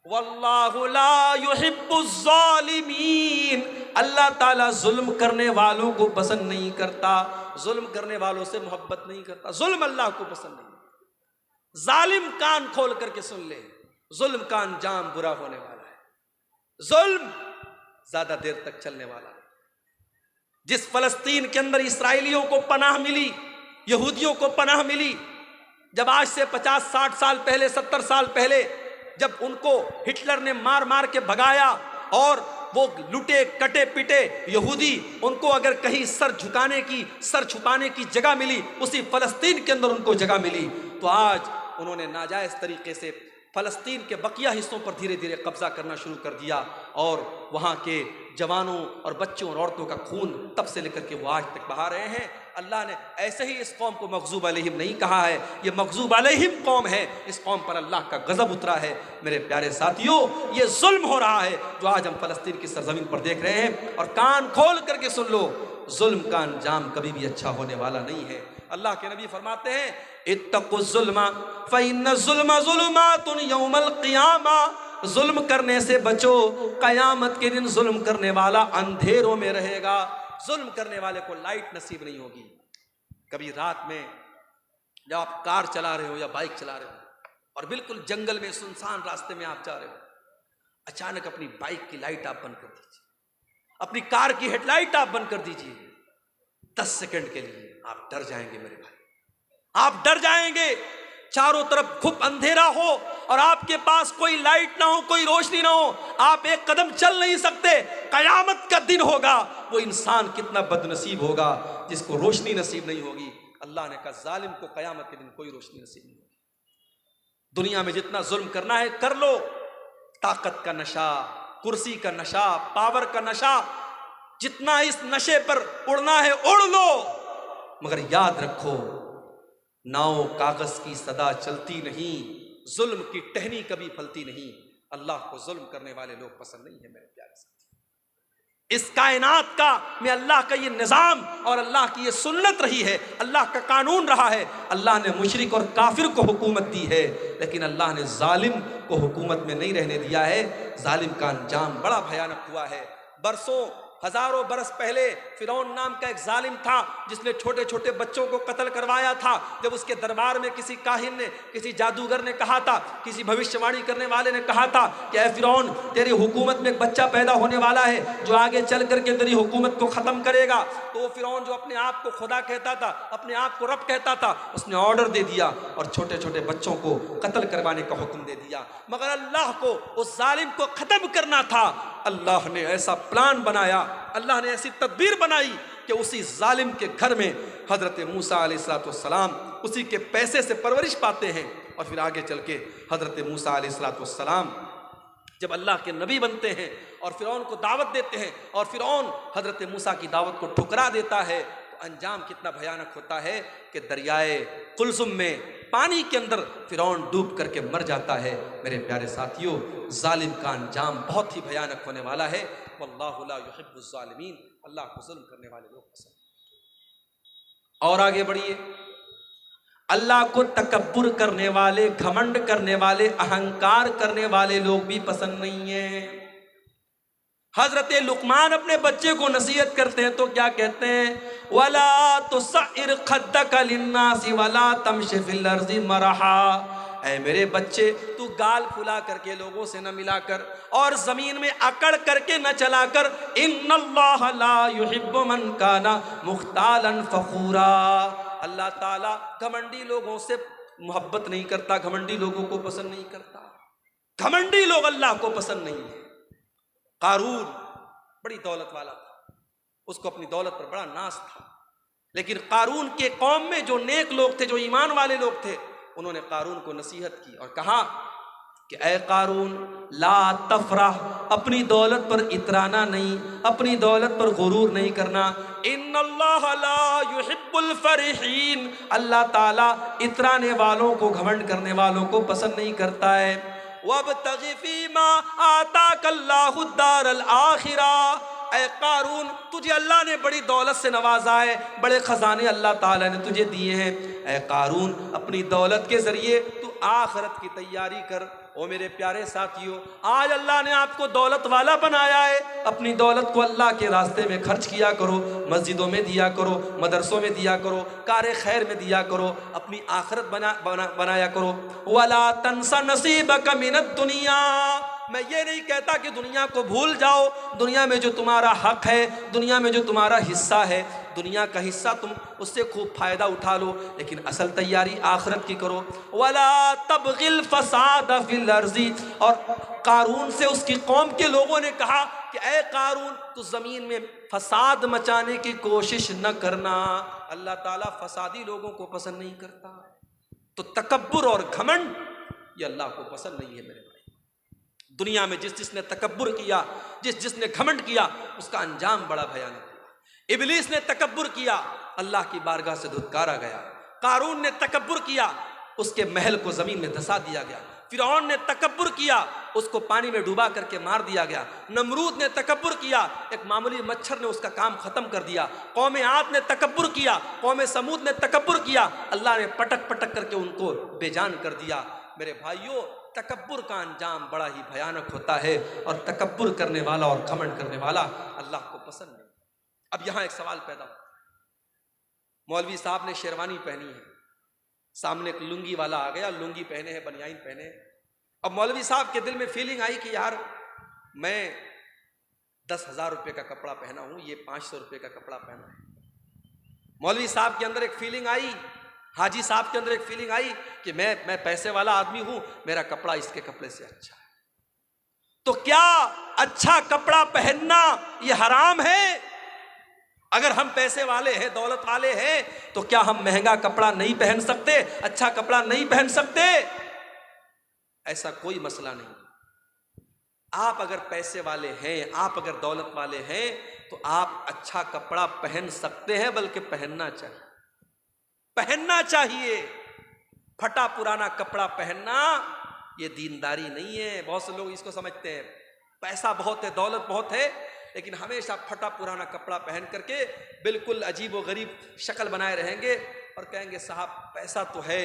वल्लाहु ला युहिब्बुज़ ज़ालिमीन, अल्लाह ताला जुल्म करने वालों को पसंद नहीं करता, जुल्म करने वालों से मोहब्बत नहीं करता। जुल्म अल्लाह को पसंद नहीं। जालिम कान खोल करके सुन ले, जुल्म का अंजाम बुरा होने वाला है। जुल्म ज्यादा देर तक चलने वाला है। जिस फलस्तीन के अंदर इसराइलियों को पनाह मिली, यहूदियों को पनाह मिली, जब आज से 50-60 साल पहले, 70 साल पहले जब उनको हिटलर ने मार मार के भगाया और वो लुटे कटे पिटे यहूदी, उनको अगर कहीं सर झुकाने की, सर छुपाने की जगह मिली, उसी फलस्तीन के अंदर उनको जगह मिली। तो आज उन्होंने नाजायज तरीके से फलस्तीन के बकिया हिस्सों पर धीरे धीरे कब्जा करना शुरू कर दिया और वहाँ के जवानों और बच्चों और औरतों का खून तब से लेकर के वो आज तक बहा रहे हैं। अल्लाह ने ऐसे ही इस कौम को मग़ज़ूब अलैहिम नहीं कहा है, ये मग़ज़ूब अलैहिम कौम है, इस कौम पर अल्लाह का गज़ब उतरा है। मेरे प्यारे साथियों, ये जुल्म हो रहा है जो आज हम फलस्तीन की सरजमीन पर देख रहे हैं। और कान खोल करके सुन लो, जुल्म का अंजाम कभी भी अच्छा होने वाला नहीं है। अल्लाह के नबी फरमाते हैं इत्तक़ुज़्ज़ुल्मा फ़इन्न ज़ुल्मा ज़ुलुमातुन यौमल क़ियामा, जुल्म करने से बचो, क़यामत के दिन जुल्म करने वाला अंधेरों में रहेगा। जुल्म करने वाले को लाइट नसीब नहीं होगी। कभी रात में जब आप कार चला रहे हो या बाइक चला रहे हो और बिल्कुल जंगल में सुनसान रास्ते में आप जा रहे हो, अचानक अपनी बाइक की लाइट आप बंद कर दीजिए, अपनी कार की हेडलाइट आप बंद कर दीजिए। 10 सेकंड के लिए आप डर जाएंगे मेरे भाई, आप डर जाएंगे। चारों तरफ खूब अंधेरा हो और आपके पास कोई लाइट ना हो, कोई रोशनी ना हो, आप एक कदम चल नहीं सकते। कयामत का दिन होगा, वो इंसान कितना बदनसीब होगा जिसको रोशनी नसीब नहीं होगी। अल्लाह ने कहा जालिम को कयामत के दिन कोई रोशनी नसीब नहीं होगी। दुनिया में जितना जुल्म करना है कर लो, ताकत का नशा, कुर्सी का नशा, पावर का नशा, जितना इस नशे पर उड़ना है उड़ लो, मगर याद रखो नाव कागज की सदा चलती नहीं, जुल्म की टहनी कभी फलती नहीं। अल्लाह को जुल्म करने वाले लोग पसंद नहीं है मेरे प्यारे साथी। इस कायनात का में अल्लाह का ये निज़ाम और अल्लाह की ये सुन्नत रही है, अल्लाह का कानून रहा है। अल्लाह ने मुशरिक और काफिर को हुकूमत दी है, लेकिन अल्लाह ने जालिम को हुकूमत में नहीं रहने दिया है। जालिम का अंजाम बड़ा भयानक हुआ है। बरसों हजारों बरस पहले फिरौन नाम का एक जालिम था जिसने छोटे छोटे बच्चों को कत्ल करवाया था। जब उसके दरबार में किसी काहिन ने, किसी जादूगर ने कहा था, किसी भविष्यवाणी करने वाले ने कहा था कि ऐ फिरौन, तेरी हुकूमत में एक बच्चा पैदा होने वाला है जो आगे चल करके तेरी हुकूमत को ख़त्म करेगा, तो वो फिरौन जो अपने आप को खुदा कहता था, अपने आप को रब कहता था, उसने ऑर्डर दे दिया और छोटे छोटे बच्चों को कत्ल करवाने का हुक्म दे दिया। मगर अल्लाह को उस जालिम को ख़त्म करना था। अल्लाह ने ऐसा प्लान बनाया, अल्लाह ने ऐसी तदबीर बनाई कि उसी जालिम के घर में हज़रत मूसा अलैहिस्सलाम उसी के पैसे से परवरिश पाते हैं। और फिर आगे चल के हज़रत मूसा अलैहिस्सलाम जब अल्लाह के नबी बनते हैं और फिरौन को दावत देते हैं और फिरौन हज़रत मूसा की दावत को ठुकरा देता है, तो अंजाम कितना भयानक होता है कि दरियाए कुलसुम में पानी के अंदर फिरौन डूब करके मर जाता है। मेरे प्यारे साथियों, जालिम का अंजाम बहुत ही भयानक होने वाला है। वल्लाहु ला युहिब्बुज़ ज़ालिमीन, अल्लाह को जुल्म करने वाले लोग पसंद। और आगे बढ़िए, अल्लाह को तकब्बुर करने वाले, घमंड करने वाले, अहंकार करने वाले लोग भी पसंद नहीं है। हजरत लुकमान अपने बच्चे को नसीहत करते हैं तो क्या कहते हैं, वला तुसइर खद्दक लिन्नासी वला तमशि फिल अर्ज़ि मरहा। ऐ मेरे बच्चे, तू गाल फुला करके लोगों से न मिलाकर और जमीन में अकड़ करके न चलाकर, इन्नल्लाह ला युहिब्बु मन काना मुख्तालन फखूरा। अल्लाह ताला घमंडी लोगों से मोहब्बत नहीं करता, घमंडी लोगों को पसंद नहीं करता। घमंडी लोग अल्लाह को पसंद नहीं है। कारून बड़ी दौलत वाला था, उसको अपनी दौलत पर बड़ा नाज था, लेकिन कारून के कौम में जो नेक लोग थे, जो ईमान वाले लोग थे, उन्होंने कारून को नसीहत की और कहा कि ऐ कारून, ला तफरह, अपनी दौलत पर इतराना नहीं, अपनी दौलत पर गुरूर नहीं करना। इन्नल्लाह ला युहिब्बुल फरिहीन, अल्लाह ताला इतराने वालों को, घमंड करने वालों को पसंद नहीं करता है। वब्तगि फीमा आताकल्लाहु दारल आखिरा। ऐ कारून, तुझे अल्लाह ने बड़ी दौलत से नवाजा है, बड़े खजाने अल्लाह ताला ने तुझे दिए हैं। ऐ कारून, अपनी दौलत के जरिए तू आखिरत की तैयारी कर। ओ मेरे प्यारे साथियों, आज अल्लाह ने आपको दौलत वाला बनाया है, अपनी दौलत को अल्लाह के रास्ते में खर्च किया करो, मस्जिदों में दिया करो, मदरसों में दिया करो, कार खैर में दिया करो, अपनी आखिरत बनाया करो। वला तंसा नसीबक मिनद दुनिया, मैं ये नहीं कहता कि दुनिया को भूल जाओ, दुनिया में जो तुम्हारा हक है, दुनिया में जो तुम्हारा हिस्सा है, दुनिया का हिस्सा तुम उससे खूब फायदा उठा लो, लेकिन असल तैयारी आखिरत की करो। वला तबगिल फसाद फिल अर्ज़ि, और कारून से उसकी कौम के लोगों ने कहा कि ऐ कारून, तू ज़मीन में फसाद मचाने की कोशिश न करना। अल्लाह ताला फसादी लोगों को पसंद नहीं करता। तो तकब्बुर और घमंड ये अल्लाह को पसंद नहीं है मेरे भाई। दुनिया में जिसने तकब्बुर किया, जिसने घमंड किया, उसका अंजाम बड़ा भयानक। इब्लीस ने तकब्बुर किया, अल्लाह की बारगाह से धुतकारा गया। कारून ने तकब्बुर किया, उसके महल को जमीन में धंसा दिया गया। फिरौन ने तकब्बुर किया, उसको पानी में डुबा करके मार दिया गया। नमरूद ने तकब्बुर किया, एक मामूली मच्छर ने उसका काम खत्म कर दिया। कौम आद ने तकब्बुर किया, कौम समूद ने तकब्बुर किया, अल्लाह ने पटक पटक करके उनको बेजान कर दिया। मेरे भाइयों, तकब्बुर का अंजाम बड़ा ही भयानक होता है, और तकब्बुर करने वाला और घमंड करने वाला अल्लाह को पसंद नहीं। अब यहां एक सवाल पैदा होता है, मौलवी साहब ने शेरवानी पहनी है, सामने एक लुंगी वाला आ गया, लुंगी पहने हैं, बनियाइन पहने हैं। अब मौलवी साहब के दिल में फीलिंग आई कि यार मैं 10,000 रुपये का कपड़ा पहना हूं, ये 500 रुपये का कपड़ा पहना है। मौलवी साहब के अंदर एक फीलिंग आई, हाजी साहब के अंदर एक फीलिंग आई कि मैं पैसे वाला आदमी हूं, मेरा कपड़ा इसके कपड़े से अच्छा है। तो क्या अच्छा कपड़ा पहनना ये हराम है? अगर हम पैसे वाले हैं, दौलत वाले हैं, तो क्या हम महंगा कपड़ा नहीं पहन सकते, अच्छा कपड़ा नहीं पहन सकते? ऐसा कोई मसला नहीं। आप अगर पैसे वाले हैं, आप अगर दौलत वाले हैं, तो आप अच्छा कपड़ा पहन सकते हैं, बल्कि पहनना चाहिए। पहनना चाहिए। फटा पुराना कपड़ा पहनना ये दीनदारी नहीं है। बहुत से लोग इसको समझते हैं पैसा बहुत है, दौलत बहुत है, लेकिन हमेशा फटा पुराना कपड़ा पहन करके बिल्कुल अजीब व गरीब शक्ल बनाए रहेंगे और कहेंगे साहब पैसा तो है,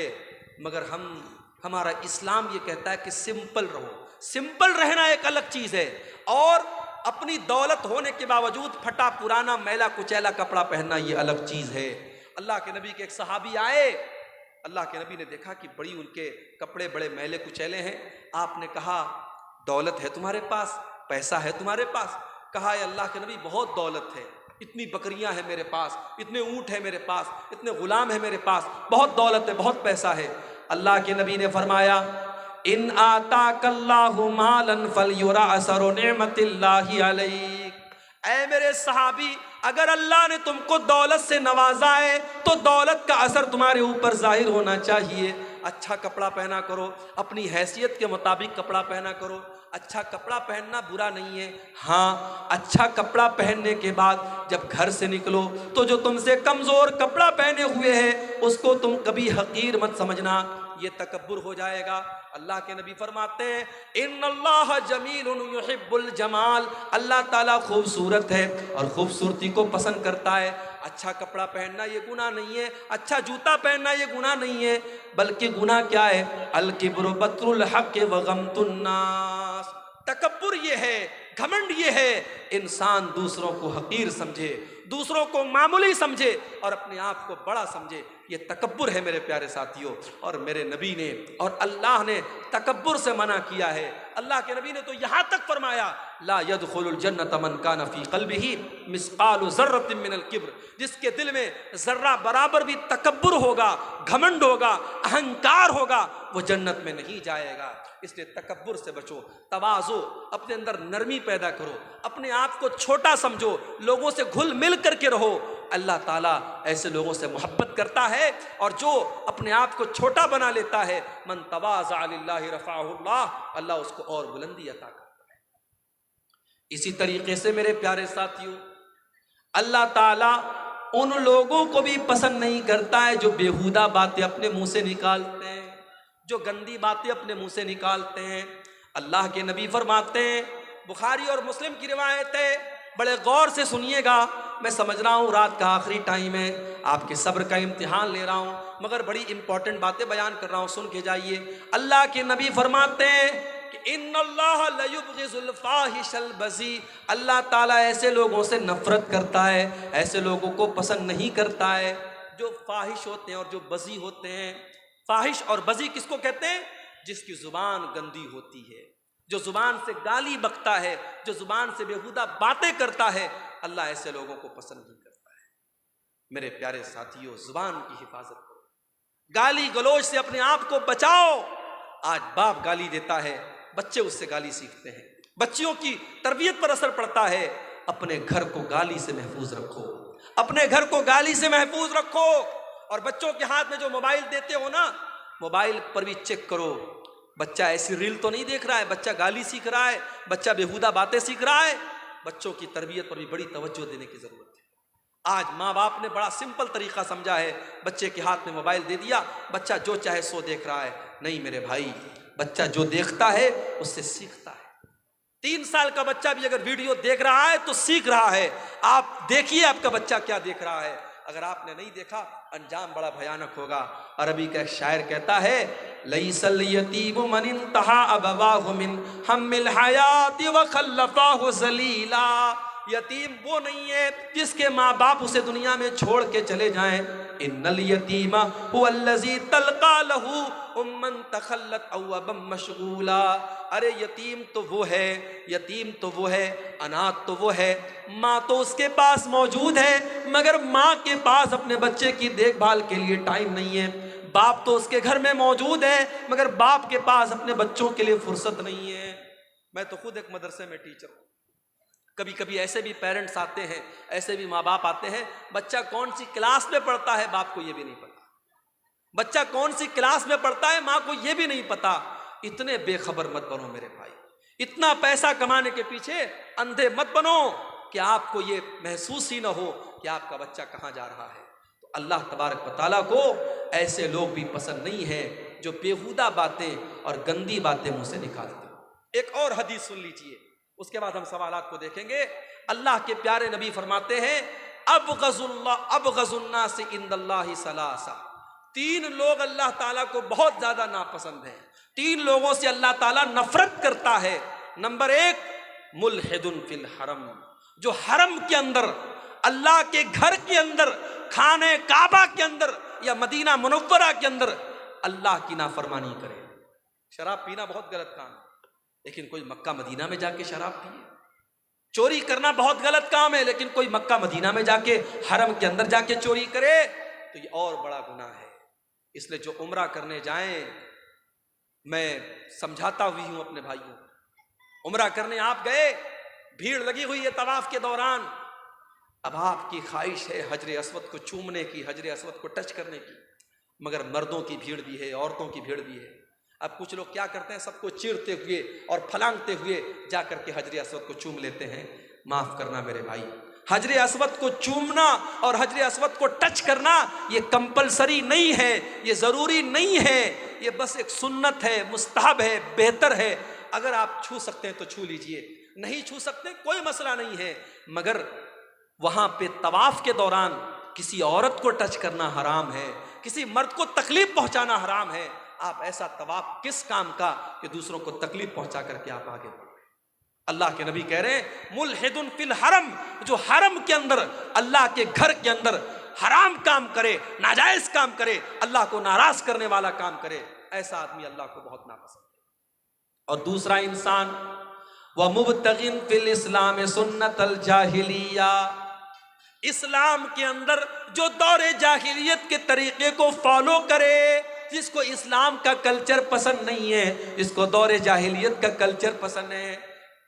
मगर हमारा इस्लाम ये कहता है कि सिंपल रहो। सिंपल रहना एक अलग चीज है और अपनी दौलत होने के बावजूद फटा पुराना मैला कुचैला कपड़ा पहनना ये अलग चीज है। अल्लाह के नबी के एक सहाबी आए, अल्लाह के नबी ने देखा कि बड़ी उनके कपड़े बड़े मैले कुचैले हैं। आपने कहा दौलत है तुम्हारे पास, पैसा है तुम्हारे पास? कहा अल्लाह के नबी बहुत दौलत है, इतनी बकरियां हैं मेरे पास, इतने ऊंट हैं मेरे पास, इतने गुलाम हैं मेरे पास, बहुत दौलत है, बहुत पैसा है। अल्लाह के नबी ने फरमाया इन आताकल्लाहु मालन फलयुरा असरु निअमतिल्लाहि अलैक। ऐ मेरे सहाबी, अगर अल्लाह ने तुमको दौलत से नवाजा है तो दौलत का असर तुम्हारे ऊपर जाहिर होना चाहिए। अच्छा कपड़ा पहना करो, अपनी हैसियत के मुताबिक कपड़ा पहना करो। अच्छा कपड़ा पहनना बुरा नहीं है, हाँ अच्छा कपड़ा पहनने के बाद जब घर से निकलो तो जो तुमसे कमजोर कपड़ा पहने हुए है उसको तुम कभी हकीर मत समझना, ये तकब्बुर हो जाएगा। अल्लाह के नबी फरमाते हैं इन्नल्लाह जमीलुन युहिब्बुल जमाल, अल्लाह ताला खूबसूरत है और खूबसूरती को पसंद करता है। अच्छा कपड़ा पहनना ये गुनाह नहीं है, अच्छा जूता पहनना ये गुनाह नहीं है, बल्कि गुनाह क्या है? अल किब्रु बत्रुल हक़ व गमतुन नास। तकब्बुर ये है, घमंड ये है, इंसान दूसरों को हकीर समझे, दूसरों को मामूली समझे और अपने आप को बड़ा समझे, ये तकब्बुर है मेरे प्यारे साथियों। और मेरे नबी ने और अल्लाह ने तकब्बुर से मना किया है। अल्लाह के नबी ने तो यहाँ तक फरमाया ला यदखुलुल जन्नत मन कान फी क़ल्बिही मिस्क़ालु ज़र्रतिन मिनल किब्र, जिसके दिल में जर्रा बराबर भी तकब्बुर होगा, घमंड होगा, अहंकार होगा, वो जन्नत में नहीं जाएगा। इसलिए तकब्बुर से बचो, तवाज़ु, अपने अंदर नरमी पैदा करो, अपने आप को छोटा समझो, लोगों से घुल मिल करके रहो। अल्लाह ताला ऐसे लोगों से मोहब्बत करता है और जो अपने आप को छोटा बना लेता है मन तवाज़ा लिल्लाहि रफ़अहुल्लाह, अल्लाह उसको और बुलंदी अता करता है। इसी तरीके से मेरे प्यारे साथियों, अल्लाह ताला उन लोगों को भी पसंद नहीं करता है जो बेहुदा बातें अपने मुंह से निकालते हैं, जो गंदी बातें अपने मुंह से निकालते हैं। अल्लाह के नबी फरमाते हैं, बुखारी और मुस्लिम की रिवायत है, बड़े गौर से सुनिएगा, मैं समझ रहा हूँ रात का आखिरी टाइम है, आपके सब्र का इम्तिहान ले रहा हूँ, मगर बड़ी इंपॉर्टेंट बातें बयान कर रहा हूँ, सुन के जाइए। अल्लाह के नबी फरमाते हैं कि इन्नल्लाह लयुबग़िज़ुल फ़ाहिशल बज़ी, अल्लाह ताला ऐसे लोगों से नफरत करता है, ऐसे लोगों को पसंद नहीं करता है जो फाहिश होते हैं और जो बज़ी होते हैं। फाहिश और बज़ी किसको कहते हैं? जिसकी जुबान गंदी होती है, जो जुबान से गाली बकता है, जो जुबान से बेहुदा बातें करता है, अल्लाह ऐसे लोगों को पसंद नहीं करता है। मेरे प्यारे साथियों, जुबान की हिफाजत करो, गाली गलौज से अपने आप को बचाओ। आज बाप गाली देता है, बच्चे उससे गाली सीखते हैं, बच्चियों की तरबियत पर असर पड़ता है। अपने घर को गाली से महफूज रखो, अपने घर को गाली से महफूज रखो। और बच्चों के हाथ में जो मोबाइल देते हो ना, मोबाइल पर भी चेक करो, बच्चा ऐसी रील तो नहीं देख रहा है, बच्चा गाली सीख रहा है, बच्चा बेहुदा बातें सीख रहा है। बच्चों की तरबियत पर भी बड़ी तवज्जो देने की जरूरत है। आज माँ बाप ने बड़ा सिंपल तरीका समझा है, बच्चे के हाथ में मोबाइल दे दिया, बच्चा जो चाहे सो देख रहा है। नहीं मेरे भाई, बच्चा जो देखता है उससे सीखता है। 3 साल का बच्चा भी अगर वीडियो देख रहा है तो सीख रहा है। आप देखिए आपका बच्चा क्या देख रहा है, अगर आपने नहीं देखा अंजाम बड़ा भयानक होगा। अरबी का एक शायर कहता है लैसल यतीम मन इंतहा अबवाहु मिन हम्मिल हयाति व खल्लफाहु ज़लीला, यतीम वो नहीं है जिसके माँ बाप उसे दुनिया में छोड़ के चले जाएं। इन्नल यतीमा हुवल्लज़ी तल्का लहू उम्मन तखल्लत अव अबम मशगूला, अरे यतीम तो वो है, यतीम तो वो है, अनाथ तो वो है, माँ तो उसके पास मौजूद है मगर माँ के पास अपने बच्चे की देखभाल के लिए टाइम नहीं है। बाप तो उसके घर में मौजूद है मगर बाप के पास अपने बच्चों के लिए फुर्सत नहीं है। मैं तो खुद एक मदरसे में टीचर हूँ, कभी कभी ऐसे भी पेरेंट्स आते हैं, ऐसे भी माँ बाप आते हैं, बच्चा कौन सी क्लास में पढ़ता है बाप को ये भी नहीं पता, बच्चा कौन सी क्लास में पढ़ता है माँ को ये भी नहीं पता। इतने बेखबर मत बनो मेरे भाई, इतना पैसा कमाने के पीछे अंधे मत बनो कि आपको ये महसूस ही ना हो कि आपका बच्चा कहाँ जा रहा है। तो तो अल्लाह तबारक व तआला को ऐसे लोग भी पसंद नहीं है जो बेहुदा बातें और गंदी बातें मुंह से निकालते। एक और हदीस सुन लीजिए, उसके बाद हम सवालात को देखेंगे। अल्लाह के प्यारे नबी फरमाते हैं अबगज़ुन्नास इंदल्लाहि सलासा, 3 लोग अल्लाह ताला को बहुत ज्यादा नापसंद हैं, 3 लोगों से अल्लाह ताला नफरत करता है। नंबर 1 मुल्हिदुन फिल हरम, जो हरम के अंदर, अल्लाह के घर के अंदर, खाने काबा के अंदर या मदीना मुनव्वरा के अंदर अल्लाह की नाफरमानी करे। शराब पीना बहुत गलत काम है, लेकिन कोई मक्का मदीना में जाके शराब पिए। चोरी करना बहुत गलत काम है, लेकिन कोई मक्का मदीना में जाके हरम के अंदर जाके चोरी करे तो ये और बड़ा गुनाह है। इसलिए जो उम्रा करने जाएं, मैं समझाता हुई हूं अपने भाइयों, उम्रा करने आप गए, भीड़ लगी हुई है तवाफ के दौरान, अब आपकी ख्वाहिश है हजरे अस्वद को चूमने की, हजरे अस्वद को टच करने की, मगर मर्दों की भीड़ भी है, औरतों की भीड़ भी है। अब कुछ लोग क्या करते हैं, सबको चीरते हुए और फलांगते हुए जाकर के हजरे अस्वद को चूम लेते हैं। माफ करना मेरे भाई, हजरे अस्वद को चूमना और हजरे अस्वद को टच करना ये कंपलसरी नहीं है, ये जरूरी नहीं है, ये बस एक सुन्नत है, मुस्तहब है, बेहतर है। अगर आप छू सकते हैं तो छू लीजिए, नहीं छू सकते कोई मसला नहीं है, मगर वहां पे तवाफ के दौरान किसी औरत को टच करना हराम है, किसी मर्द को तकलीफ पहुंचाना हराम है। आप ऐसा तवाफ किस काम का कि दूसरों को तकलीफ पहुंचा करके आप आगे बढ़ रहे। अल्लाह के नबी कह रहे हैं मुल्हिदुन फिल हरम, जो हरम के अंदर, अल्लाह के घर के अंदर हराम काम करे, नाजायज काम करे, अल्लाह को नाराज करने वाला काम करे, ऐसा आदमी अल्लाह को बहुत नापसंद है। और दूसरा इंसान व मुब्तगिन फिल इस्लाम सुन्नतल जाहिलिया, इस्लाम के अंदर जो दौरे जाहिलियत के तरीके को फॉलो करे, जिसको इस्लाम का कल्चर पसंद नहीं है, जिसको दौरे जाहिलियत का कल्चर पसंद है।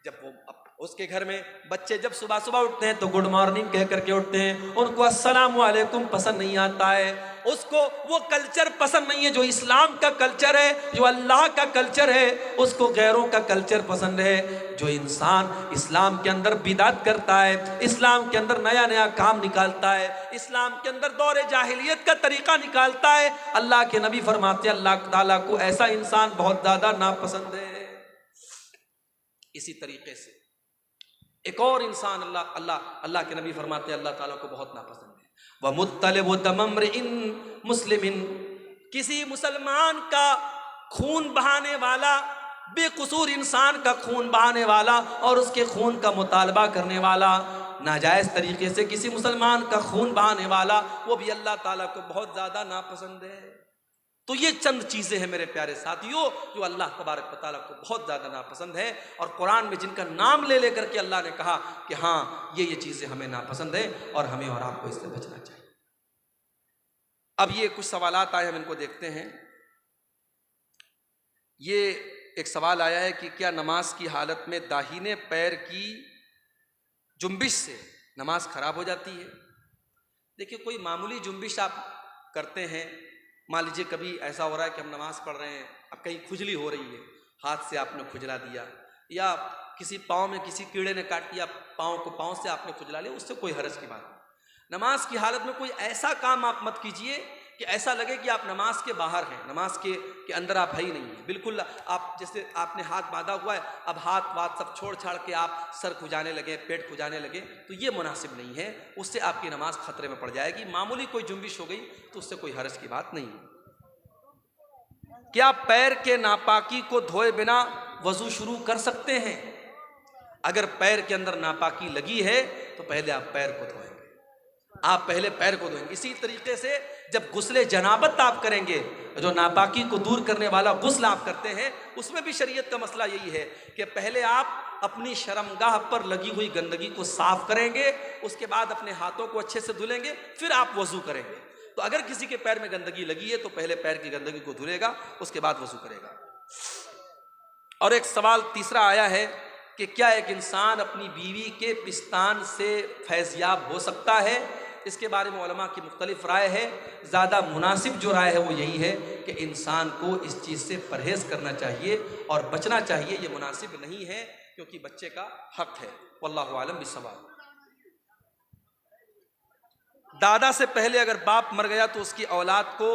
जब वो उसके घर में बच्चे जब सुबह सुबह उठते हैं तो गुड मॉर्निंग कह करके उठते हैं, उनको अस्सलाम वालेकुम पसंद नहीं आता है, उसको वो कल्चर पसंद नहीं है जो इस्लाम का कल्चर है, जो अल्लाह का कल्चर है, उसको गैरों का कल्चर पसंद है। जो इंसान इस्लाम के अंदर बिदात करता है, इस्लाम के अंदर नया नया काम निकालता है, इस्लाम के अंदर दौरे जाहिलियत का तरीका निकालता है, अल्लाह के नबी फरमाते हैं अल्लाह ताला को ऐसा इंसान बहुत ज्यादा नापसंद है। इसी तरीके से एक और इंसान अल्लाह के नबी फरमाते हैं अल्लाह ताला को बहुत नापसंद है। व मुत्तलिबु दमम्रिइन मुस्लिमिन, किसी मुसलमान का खून बहाने वाला, बेकसूर इंसान का खून बहाने वाला और उसके खून का मुतालबा करने वाला, नाजायज तरीके से किसी मुसलमान का खून बहाने वाला, वो भी अल्लाह ताला को बहुत ज्यादा नापसंद है। तो ये चंद चीजें हैं मेरे प्यारे साथियों जो अल्लाह तबारक व तआला को बहुत ज्यादा नापसंद है, और कुरान में जिनका नाम ले लेकर के अल्लाह ने कहा कि हाँ ये चीजें हमें नापसंद है और हमें और आपको इससे बचना चाहिए। अब ये कुछ सवालात आए, हम इनको देखते हैं। ये एक सवाल आया है कि क्या नमाज की हालत में दाहिने पैर की जुम्बिश से नमाज खराब हो जाती है? देखिए, कोई मामूली जुम्बिश आप करते हैं, मान लीजिए कभी ऐसा हो रहा है कि हम नमाज पढ़ रहे हैं, अब कहीं खुजली हो रही है, हाथ से आपने खुजला दिया, या किसी पाँव में किसी कीड़े ने काट दिया, पाँव से आपने खुजला लिया, उससे कोई हर्ज की बात नहीं। नमाज की हालत में कोई ऐसा काम आप मत कीजिए कि ऐसा लगे कि आप नमाज के बाहर हैं, नमाज के अंदर आप है ही नहीं है। बिल्कुल आप जैसे आपने हाथ बांधा हुआ है, अब हाथ वाथ सब छोड़ छाड़ के आप सर खुजाने लगे, पेट खुजाने लगे, तो ये मुनासिब नहीं है, उससे आपकी नमाज खतरे में पड़ जाएगी। मामूली कोई जुम्बिश हो गई तो उससे कोई हर्ज की बात नहीं है। क्या पैर के नापाकी को धोए बिना वजू शुरू कर सकते हैं? अगर पैर के अंदर नापाकी लगी है तो पहले आप पैर को धोएंगे, आप पहले पैर को धोएंगे। इसी तरीके से जब गुस्ले जनाबत आप करेंगे, जो नापाकी को दूर करने वाला गुस्ल आप करते हैं, उसमें भी शरीयत का मसला यही है कि पहले आप अपनी शर्मगाह पर लगी हुई गंदगी को साफ करेंगे, उसके बाद अपने हाथों को अच्छे से धुलेंगे, फिर आप वजू करेंगे। तो अगर किसी के पैर में गंदगी लगी है तो पहले पैर की गंदगी को धुलेगा, उसके बाद वजू करेगा। और एक सवाल तीसरा आया है कि क्या एक इंसान अपनी बीवी के पिस्तान से फैज़याब हो सकता है? इसके बारे में उलमा की मुख्तलिफ राय है। ज़्यादा मुनासिब जो राय है वो यही है कि इंसान को इस चीज़ से परहेज़ करना चाहिए और बचना चाहिए, ये मुनासिब नहीं है क्योंकि बच्चे का हक है। वल्लाहु आलम बिस्सवाब। दादा से पहले अगर बाप मर गया तो उसकी औलाद को